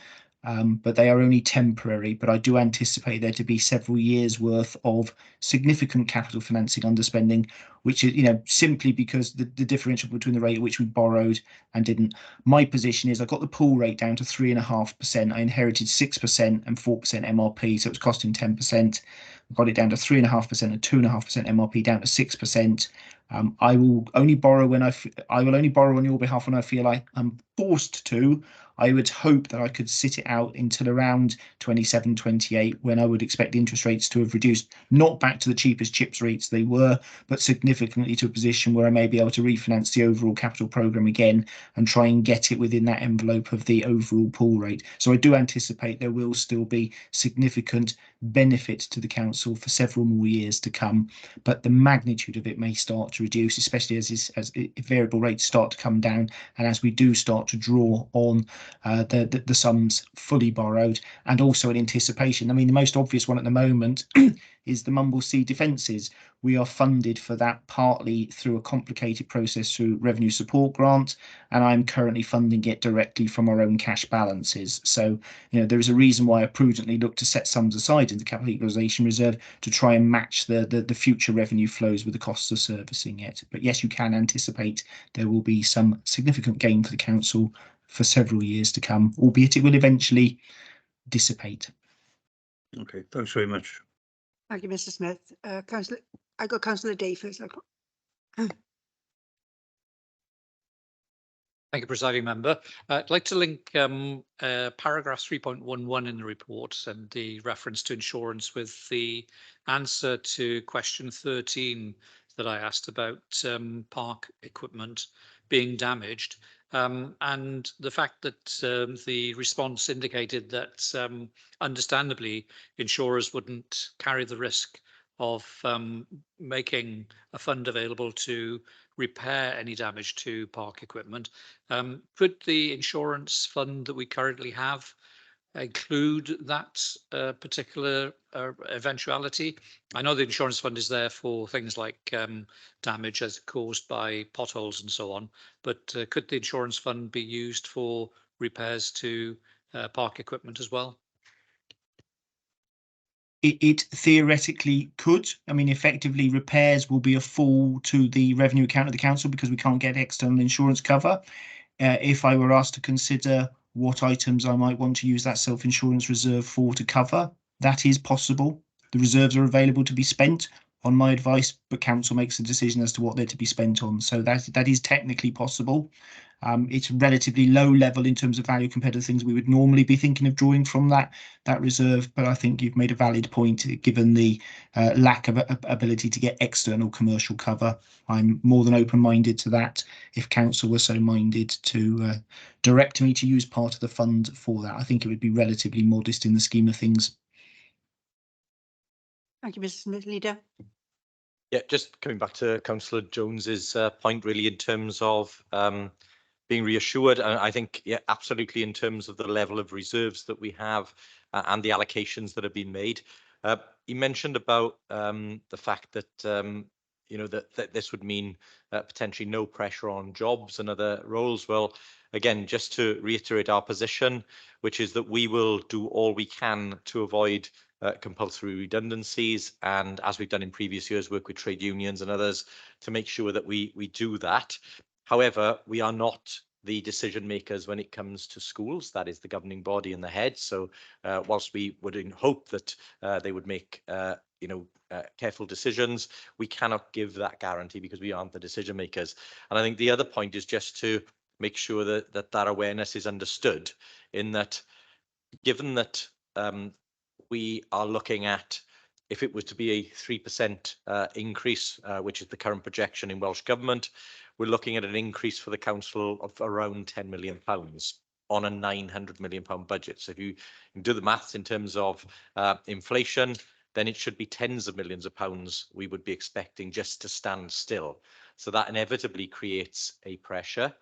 but they are only temporary. But I do anticipate there to be several years worth of significant capital financing underspending, which is, simply because the differential between the rate at which we borrowed and didn't. My position is I got the pool rate down to 3.5%. I inherited 6% and 4% MRP, so it was costing 10%. I got it down to 3.5% and 2.5% MRP, down to 6%. I will only borrow on your behalf when I feel like I'm forced to. I would hope that I could sit it out until around 27, 28, when I would expect interest rates to have reduced, not back to the cheapest chips rates they were, but significantly to a position where I may be able to refinance the overall capital programme again and try and get it within that envelope of the overall pool rate. So I do anticipate there will still be significant benefit to the council for several more years to come, but the magnitude of it may start to reduce, especially as variable rates start to come down and as we do start to draw on the sums fully borrowed, and also in anticipation. I mean, the most obvious one at the moment is the Mumblesea defences. We are funded for that partly through a complicated process through revenue support grant, and I'm currently funding it directly from our own cash balances. So, there is a reason why I prudently look to set sums aside in the capital equalisation reserve to try and match the future revenue flows with the costs of servicing it. But yes, you can anticipate there will be some significant gain for the council for several years to come, albeit it will eventually dissipate. Okay, thanks very much. Thank you, Mr. Smith. I got Councillor Day first. Thank you, Presiding Member. I'd like to link paragraph 3.11 in the report and the reference to insurance with the answer to question 13 that I asked about park equipment being damaged. And the fact that the response indicated that understandably insurers wouldn't carry the risk of making a fund available to repair any damage to park equipment. Could the insurance fund that we currently have include that particular eventuality? I know the insurance fund is there for things like damage as caused by potholes and so on, but could the insurance fund be used for repairs to park equipment as well? It theoretically could. I mean, effectively, repairs will be a fall to the revenue account of the council because we can't get external insurance cover. If I were asked to consider what items I might want to use that self-insurance reserve for to cover, that is possible. The reserves are available to be spent on my advice, but council makes a decision as to what they're to be spent on. So that is technically possible. It's relatively low level in terms of value compared to things we would normally be thinking of drawing from that reserve. But I think you've made a valid point, given the lack of ability to get external commercial cover. I'm more than open-minded to that. If council were so minded to direct me to use part of the fund for that, I think it would be relatively modest in the scheme of things. Thank you, Mr Smith. Leader. Yeah, just coming back to Councillor Jones's point, really, in terms of being reassured, and I think, yeah, absolutely, in terms of the level of reserves that we have and the allocations that have been made. He mentioned about the fact that you know, that this would mean potentially no pressure on jobs and other roles. Well, again, just to reiterate our position, which is that we will do all we can to avoid compulsory redundancies, and as we've done in previous years, work with trade unions and others to make sure that we do that. However, we are not the decision makers when it comes to schools. That is the governing body and the head. So whilst we would hope that they would make you know, careful decisions, we cannot give that guarantee because we aren't the decision makers. And I think the other point is just to make sure that that awareness is understood, in that given that we are looking at, if it was to be a 3% increase, which is the current projection in Welsh Government, we're looking at an increase for the council of around £10 million on a £900 million budget. So if you do the maths in terms of inflation, then it should be tens of millions of pounds we would be expecting just to stand still. So that inevitably creates a pressure.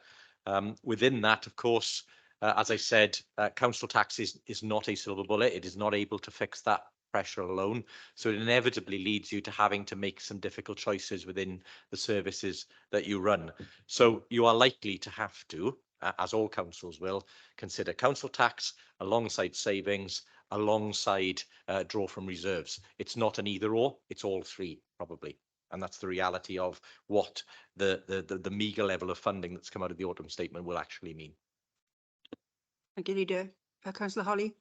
Within that, of course, as I said, council tax is not a silver bullet. It is not able to fix that pressure alone. So it inevitably leads you to having to make some difficult choices within the services that you run. So you are likely to have to, as all councils will, consider council tax alongside savings, alongside draw from reserves. It's not an either or, it's all three, probably. And that's the reality of what the meagre level of funding that's come out of the autumn statement will actually mean. Thank you, Leader. Councillor Holly.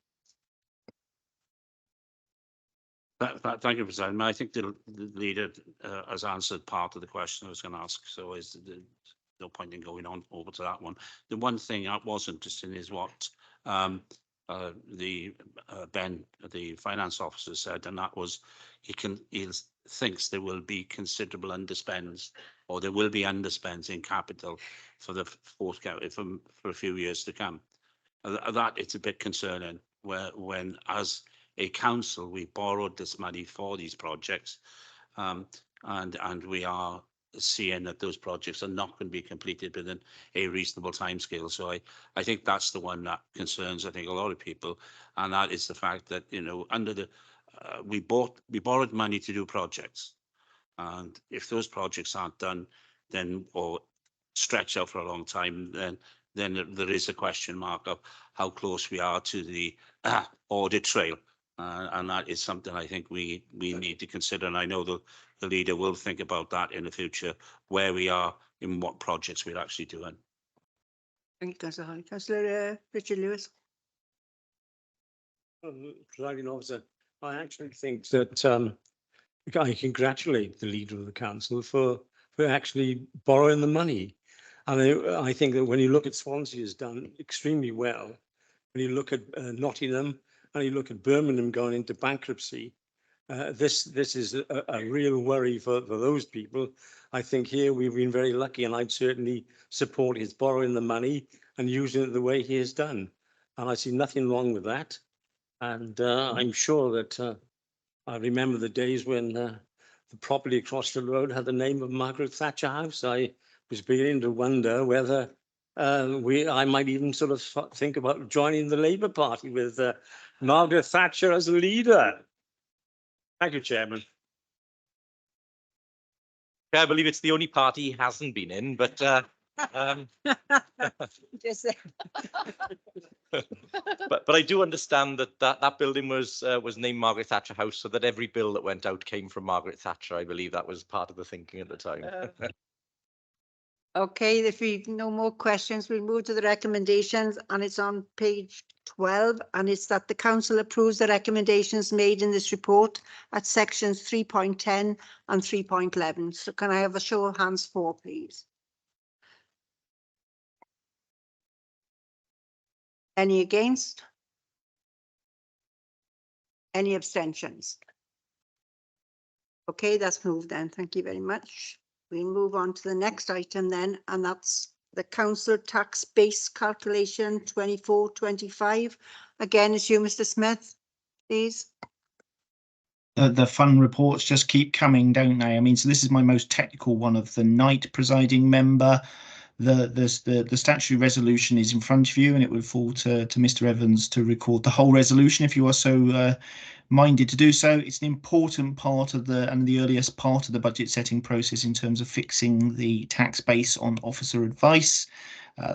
Thank you, President. I think the leader has answered part of the question I was going to ask, so is no point in going on over to that one. The one thing I was interested in is what Ben, the finance officer, said, and that was he thinks there will be considerable underspends, or there will be underspends in capital for the for a few years to come. That it's a bit concerning when as a council we borrowed this money for these projects, and we are seeing that those projects are not going to be completed within a reasonable timescale. So I think that's the one that concerns, I think, a lot of people, and that is the fact that, you know, under the we borrowed money to do projects, and if those projects aren't done, then, or stretch out for a long time, then there is a question mark of how close we are to the audit trail. And that is something I think we need to consider. And I know the leader will think about that in the future, where we are in what projects we're actually doing. Thank you, Councillor Holly. Councillor Richard Lewis. Presiding officer, I actually think that I congratulate the leader of the council for actually borrowing the money. And I think that when you look at Swansea has done extremely well. When you look at Nottingham and you look at Birmingham going into bankruptcy, This is a real worry for those people. I think here we've been very lucky, and I'd certainly support his borrowing the money and using it the way he has done. And I see nothing wrong with that. And I'm sure that I remember the days when the property across the road had the name of Margaret Thatcher House. I was beginning to wonder whether I might even sort of think about joining the Labour Party with Margaret Thatcher as a leader. Thank you, Chairman. I believe it's the only party he hasn't been in, but Just but I do understand that building was named Margaret Thatcher House, so that every bill that went out came from Margaret Thatcher. I believe that was part of the thinking at the time. Okay, if we no more questions, we'll move to the recommendations, and it's on page 12, and it's that the council approves the recommendations made in this report at sections 3.10 and 3.11. So can I have a show of hands for, please? Any against? Any abstentions? Okay, that's moved then. Thank you very much. We move on to the next item then, and that's the council tax base calculation 24-25. Again, it's you, Mr. Smith, please. The fun reports just keep coming, don't they? I mean, so this is my most technical one of the night, presiding member. The statutory resolution is in front of you, and it would fall to Mr. Evans to record the whole resolution if you are so minded to do so. It's an important part of the earliest part of the budget setting process in terms of fixing the tax base on officer advice.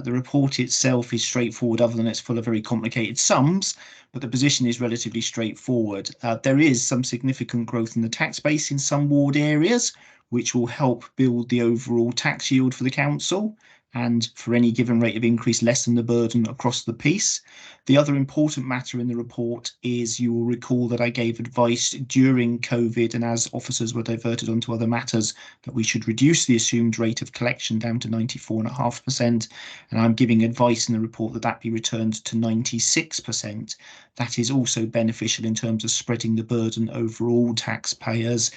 The report itself is straightforward, other than it's full of very complicated sums, but the position is relatively straightforward. There is some significant growth in the tax base in some ward areas, which will help build the overall tax yield for the council, and for any given rate of increase lessen the burden across the piece. The other important matter in the report is, you will recall that I gave advice during COVID, and as officers were diverted onto other matters, that we should reduce the assumed rate of collection down to 94.5%, and I'm giving advice in the report that that be returned to 96%. That is also beneficial in terms of spreading the burden over all taxpayers.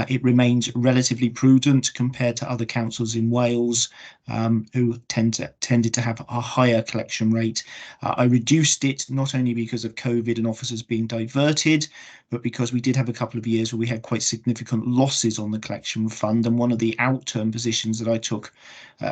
It remains relatively prudent compared to other councils in Wales, who tended to have a higher collection rate. I reduced it not only because of COVID and officers being diverted, but because we did have a couple of years where we had quite significant losses on the collection fund. And one of the out-term positions that I took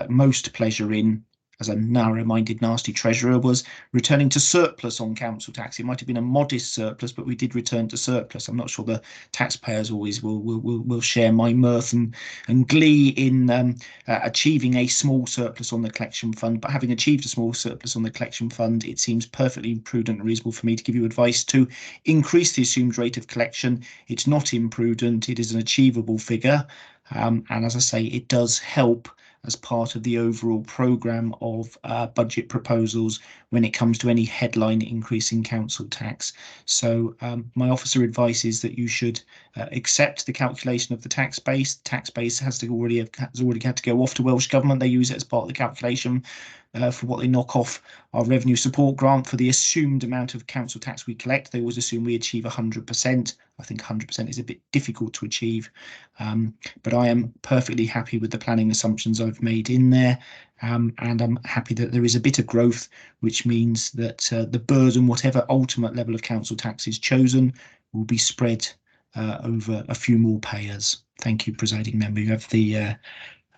most pleasure in, as a narrow-minded, nasty treasurer, was returning to surplus on council tax. It might have been a modest surplus, but we did return to surplus. I'm not sure the taxpayers always will share my mirth and glee in achieving a small surplus on the collection fund. But having achieved a small surplus on the collection fund, it seems perfectly prudent and reasonable for me to give you advice to increase the assumed rate of collection. It's not imprudent, it is an achievable figure. And as I say, it does help as part of the overall programme of budget proposals when it comes to any headline increase in council tax. So my officer advice is that you should accept the calculation of the tax base. The tax base has already had to go off to Welsh Government. They use it as part of the calculation for what they knock off our revenue support grant for the assumed amount of council tax we collect. They always assume we achieve 100%. I think 100% is a bit difficult to achieve, but I am perfectly happy with the planning assumptions I've made in there, and I'm happy that there is a bit of growth, which means that the burden, whatever ultimate level of council tax is chosen, will be spread over a few more payers. Thank you, presiding member. You have the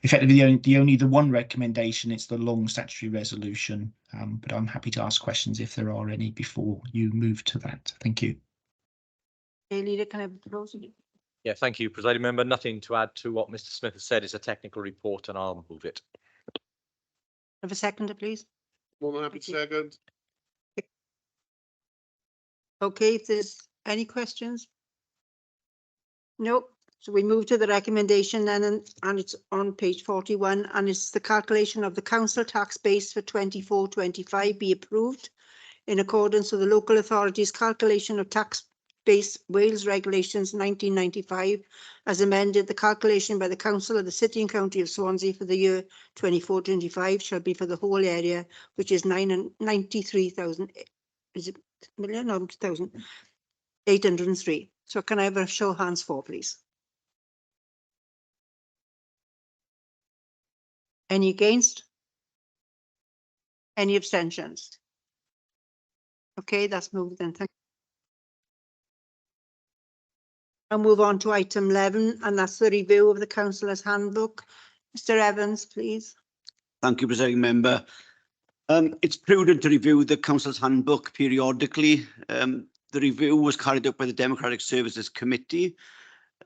effectively the one recommendation. It's the long statutory resolution, but I'm happy to ask questions if there are any before you move to that. Thank you. Okay, Leader, can I propose? Yeah, thank you, presiding member. Nothing to add to what Mr. Smith has said. It's a technical report, and I'll move it. Have a seconder, please. More than happy to second. Okay, if there's any questions? Nope. So we move to the recommendation then, and it's on page 41, and it's the calculation of the council tax base for 24-25 be approved in accordance with the local authority's calculation of tax base Wales Regulations 1995, as amended. The calculation by the Council of the City and County of Swansea for the year 24-25 shall be for the whole area, which is 93,000. Is it million or 1,000? 803. So can I have a show of hands for, please? Any against? Any abstentions? Okay, that's moved then. Thank you. I'll move on to item 11, and that's the review of the councillor's handbook. Mr Evans, please. Thank you, Presiding Member. It's prudent to review the Council's handbook periodically. The review was carried out by the Democratic Services Committee.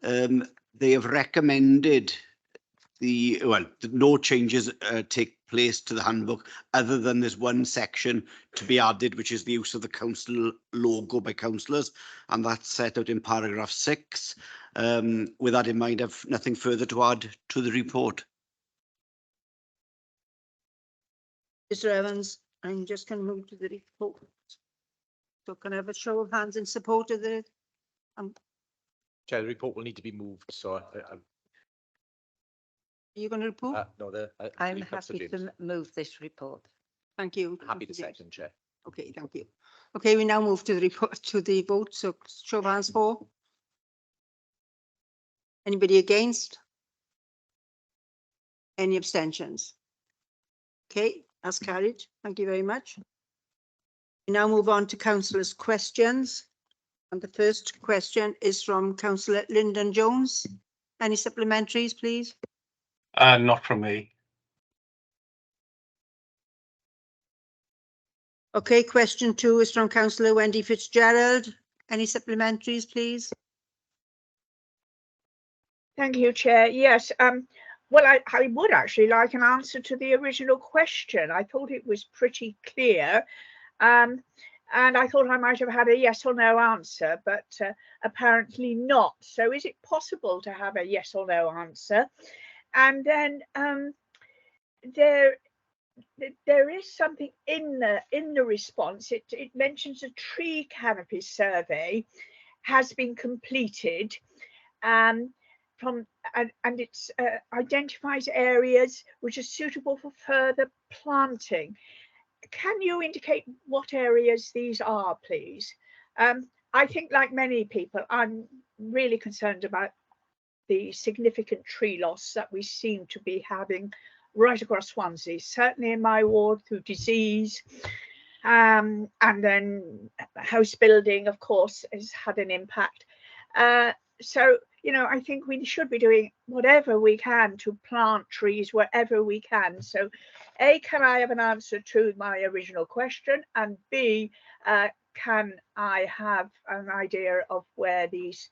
They have recommended no changes take place to the handbook other than there's one section to be added, which is the use of the council logo by councillors, and that's set out in paragraph 6. With that in mind, I've nothing further to add to the report. Mr Evans, I'm just going to move to the report. So can I have a show of hands in support of the... Chair, the report will need to be moved, so Are you going to report? no, I'm believe Councillor happy to James. move this report. Thank you. Happy to Councillor James. second, Chair. Okay, thank you. Okay, we now move to the report, to the vote. So show of hands for. Anybody against? Any abstentions? Okay, that's carried. Thank you very much. We now move on to councillors' questions. And the first question is from Councillor Lyndon Jones. Any supplementaries, please? Not from me. Okay, question 2 is from Councillor Wendy Fitzgerald. Any supplementaries, please? Thank you, Chair. Yes, well, I would actually like an answer to the original question. I thought it was pretty clear, and I thought I might have had a yes or no answer, but apparently not. So is it possible to have a yes or no answer? And then there is something in the response. It mentions a tree canopy survey has been completed, and it identifies areas which are suitable for further planting. Can you indicate what areas these are, please? I think, like many people, I'm really concerned about the significant tree loss that we seem to be having right across Swansea, certainly in my ward, through disease, and then house building, of course, has had an impact. So, you know, I think we should be doing whatever we can to plant trees wherever we can. So, A, can I have an answer to my original question? And B, can I have an idea of where these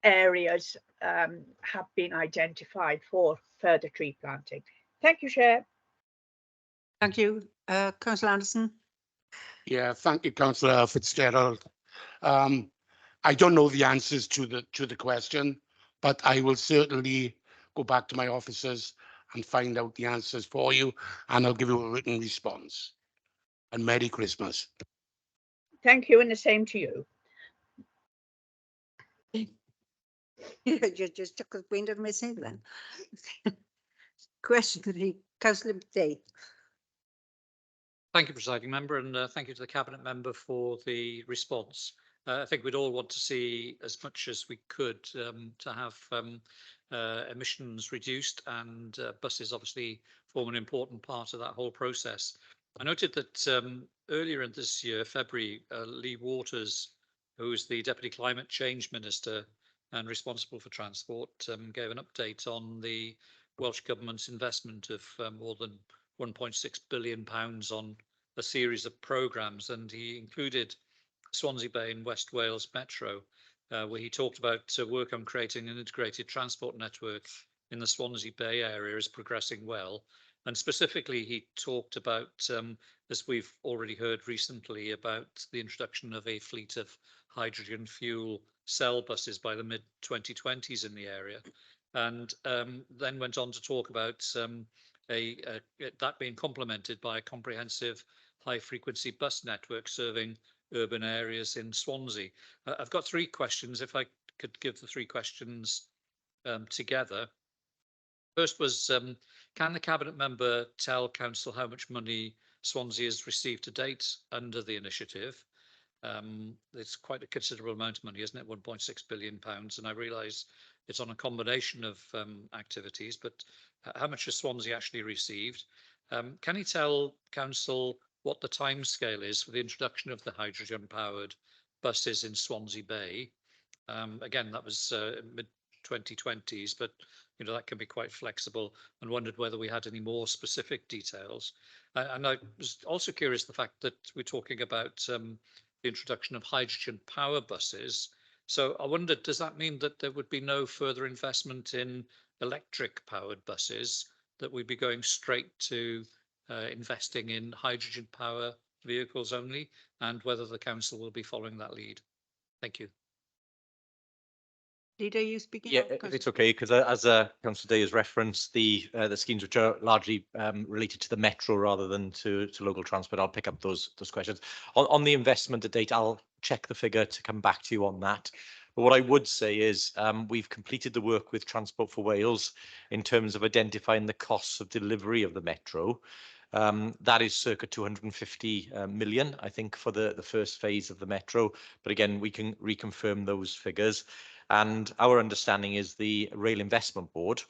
areas have been identified for further tree planting? Thank you, Chair. Thank you. Councillor Anderson. Yeah, thank you, Councillor Fitzgerald. I don't know the answers to the question, but I will certainly go back to my officers and find out the answers for you, and I'll give you a written response. And Merry Christmas. Thank you, and the same to you. You just took the wind out of my sail then. Question 3, Councillor Day. Thank you, Presiding Member, and thank you to the Cabinet Member for the response. I think we'd all want to see as much as we could to have emissions reduced, and buses obviously form an important part of that whole process. I noted that earlier in this year, February, Lee Waters, who is the Deputy Climate Change Minister and responsible for transport, gave an update on the Welsh Government's investment of more than £1.6 billion on a series of programmes, and he included Swansea Bay and West Wales Metro, where he talked about work on creating an integrated transport network in the Swansea Bay area is progressing well. And specifically, he talked about, as we've already heard recently, about the introduction of a fleet of hydrogen fuel cell buses by the mid-2020s in the area. And then went on to talk about that being complemented by a comprehensive high-frequency bus network serving urban areas in Swansea. I've got 3 questions, if I could give the 3 questions together. First was, can the Cabinet Member tell Council how much money Swansea has received to date under the initiative? It's quite a considerable amount of money, isn't it? £1.6 billion. And I realise it's on a combination of activities, but how much has Swansea actually received? Can you tell Council what the timescale is for the introduction of the hydrogen-powered buses in Swansea Bay? Again, that was mid-2020s, but that can be quite flexible, and wondered whether we had any more specific details. And I was also curious the fact that we're talking about the introduction of hydrogen power buses. So I wondered, does that mean that there would be no further investment in electric powered buses, that we'd be going straight to investing in hydrogen power vehicles only, and whether the council will be following that lead? Thank you. Leader, you speaking? Yeah, Oh, if it's Councillor- okay, because as Councillor Day has referenced, the schemes which are largely related to the metro rather than to local transport, I'll pick up those questions. On the investment to date, I'll check the figure to come back to you on that. But what I would say is we've completed the work with Transport for Wales in terms of identifying the costs of delivery of the metro. That is circa 250 million, I think, for the first phase of the metro. But again, we can reconfirm those figures. And our understanding is the Rail Investment Board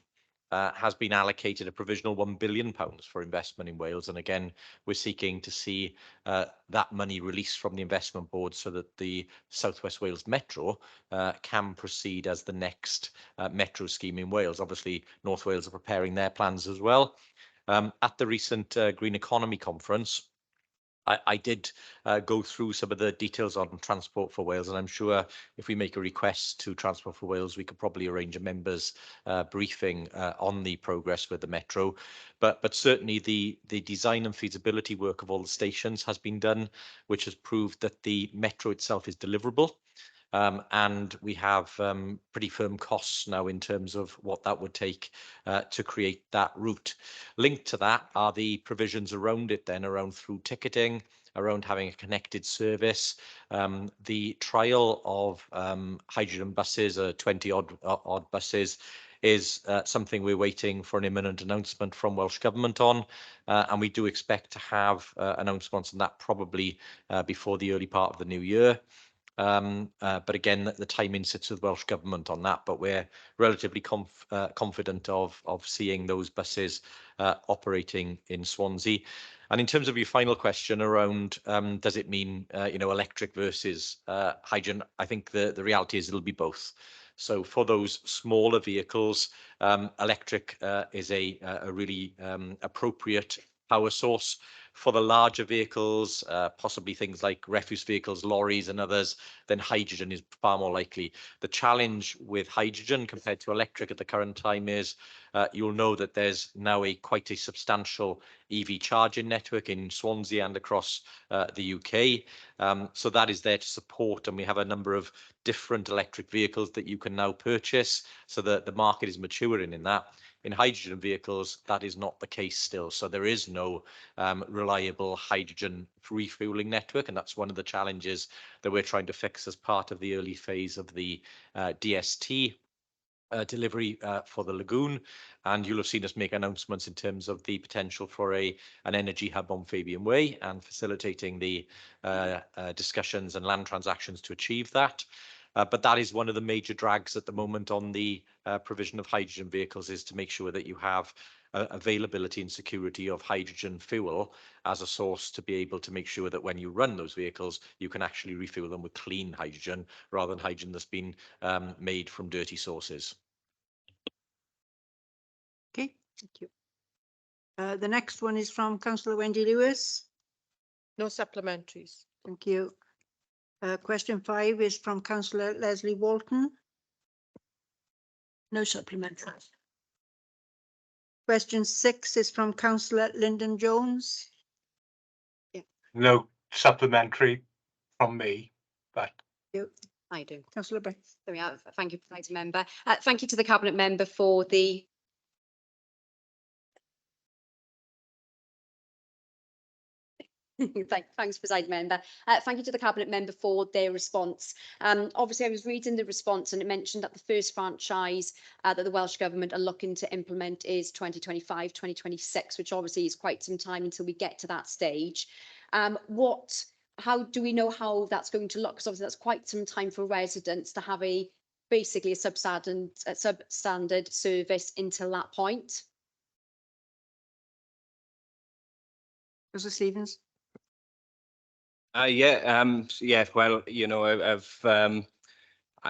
has been allocated a provisional £1 billion for investment in Wales. And again, we're seeking to see that money released from the investment board so that the South West Wales Metro can proceed as the next metro scheme in Wales. Obviously, North Wales are preparing their plans as well. At the recent Green Economy Conference, I did go through some of the details on Transport for Wales, and I'm sure if we make a request to Transport for Wales, we could probably arrange a members briefing on the progress with the metro. But certainly the design and feasibility work of all the stations has been done, which has proved that the metro itself is deliverable. And we have pretty firm costs now in terms of what that would take to create that route. Linked to that are the provisions around it then, around through ticketing, around having a connected service. The trial of hydrogen buses, 20 odd buses, is something we're waiting for an imminent announcement from Welsh Government on, and we do expect to have announcements on that probably before the early part of the new year. But again, the timing sits with Welsh Government on that, but we're relatively confident of seeing those buses operating in Swansea. And in terms of your final question around does it mean electric versus hydrogen, I think the reality is it'll be both. So for those smaller vehicles, electric is a really appropriate power source. For the larger vehicles, possibly things like refuse vehicles, lorries and others, then hydrogen is far more likely. The challenge with hydrogen compared to electric at the current time is you'll know that there's now quite a substantial EV charging network in Swansea and across the UK. So that is there to support, and we have a number of different electric vehicles that you can now purchase, so that the market is maturing in that. In hydrogen vehicles, that is not the case still. So there is no reliable hydrogen refueling network. And that's one of the challenges that we're trying to fix as part of the early phase of the DST delivery for the lagoon. And you'll have seen us make announcements in terms of the potential for an energy hub on Fabian Way and facilitating the discussions and land transactions to achieve that. But that is one of the major drags at the moment on the provision of hydrogen vehicles, is to make sure that you have availability and security of hydrogen fuel as a source to be able to make sure that when you run those vehicles, you can actually refuel them with clean hydrogen rather than hydrogen that's been made from dirty sources. Okay, thank you. The next one is from Councillor Wendy Lewis. No supplementaries. Thank you. Question 5 is from Councillor Leslie Walton. No supplementaries. Question 6 is from Councillor Lyndon Jones. No supplementary from me, but I do. Councillor Bray. There we are. Thank you, Presiding Member. Thank you to the Cabinet Member for the Thanks, Presiding Member. Thank you to the Cabinet Member for their response. Obviously, I was reading the response and it mentioned that the first franchise that the Welsh Government are looking to implement is 2025-2026, which obviously is quite some time until we get to that stage. What how do we know how that's going to look? Because obviously that's quite some time for residents to have basically a substandard service until that point. Councillor Stevens. Yeah, well, you know,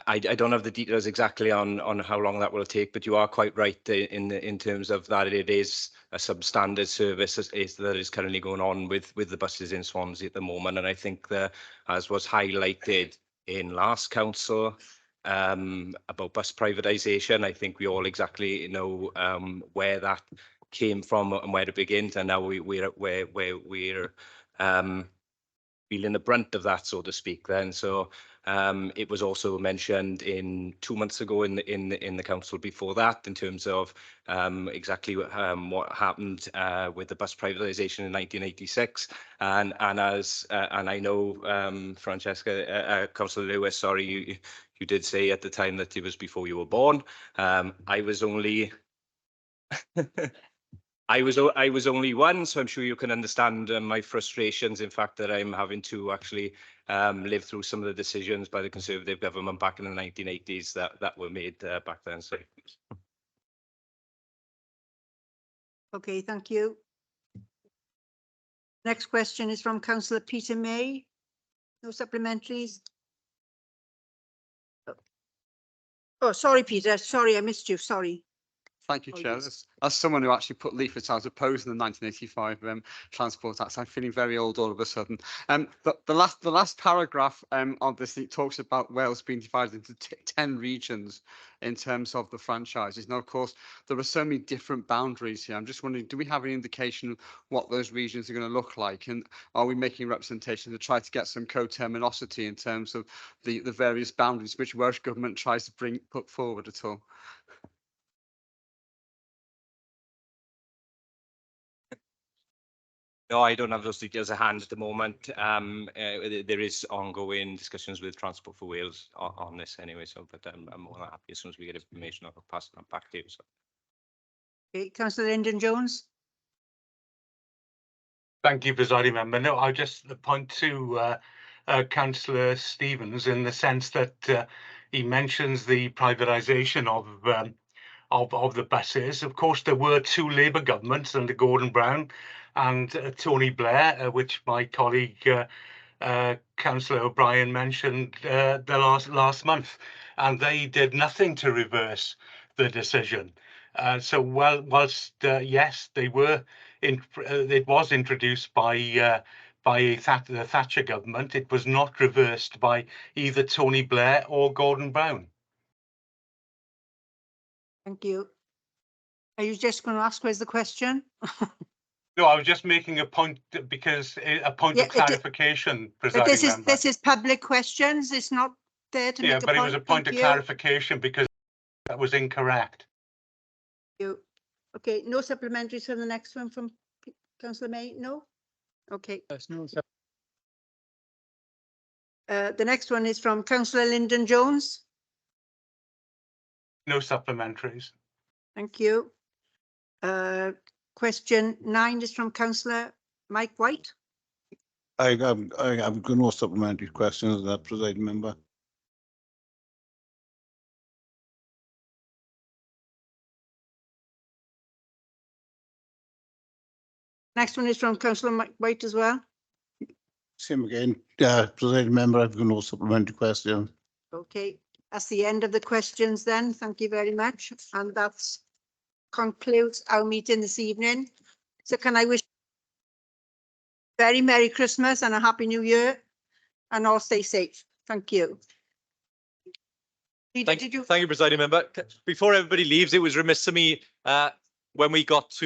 I don't have the details exactly on how long that will take, but you are quite right in terms of that it is a substandard service that is currently going on with the buses in Swansea at the moment. And I think that, as was highlighted in last council about bus privatisation, I think we all exactly know where that came from and where it begins, and now we're feeling the brunt of that, so to speak. Then, so it was also mentioned in 2 months ago in the council before that, in terms of exactly what happened with the bus privatisation in 1986, and I know Councillor Lewis, sorry, you did say at the time that it was before you were born. I was only I was only one, so I'm sure you can understand my frustrations. In fact, that I'm having to actually live through some of the decisions by the Conservative government back in the 1980s that were made back then. So. Okay, thank you. Next question is from Councillor Peter May. No supplementaries. Oh, sorry, Peter. Sorry, I missed you. Sorry. Thank you, Chair. Yes. As someone who actually put leaflets out opposing the 1985 Transport Act, I'm feeling very old all of a sudden. The last paragraph of this talks about Wales being divided into 10 regions in terms of the franchises. Now, of course, there are so many different boundaries here. I'm just wondering, do we have any indication of what those regions are going to look like? And are we making representation to try to get some co-terminosity in terms of the various boundaries which Welsh Government tries to put forward at all? No, I don't have those details at hand at the moment. There is ongoing discussions with Transport for Wales on this anyway. So, but I'm more than happy as soon as we get information, I'll pass that back to you. So. Okay, Councillor Lyndon Jones. Thank you, Presiding Member. No, I just point to Councillor Stevens in the sense that he mentions the privatisation of the buses. Of course, there were 2 Labour governments under Gordon Brown and Tony Blair, which my colleague Councillor O'Brien mentioned the last month, and they did nothing to reverse the decision. So whilst yes, it was introduced by the Thatcher government, it was not reversed by either Tony Blair or Gordon Brown. Thank you. Are you just going to ask where's the question? No, I was just making a point because a point of clarification, Presiding Member. This is public questions. It's not there to make a point. Yeah, but it was a point of clarification because that was incorrect. Thank you. Okay, no supplementaries for the next one from Councillor May? No? Okay. The next one is from Councillor Lyndon Jones. No supplementaries. Thank you. Question 9 is from Councillor Mike White. I've got no supplementary questions, that Presiding Member. Next one is from Councillor Mike White as well. Same again, Presiding Member, I've got no supplementary questions. Okay, that's the end of the questions then. Thank you very much. And that concludes our meeting this evening. So can I wish very Merry Christmas and a Happy New Year, and all stay safe. Thank you. Thank you, Presiding Member. Before everybody leaves, it was remiss of me when we got to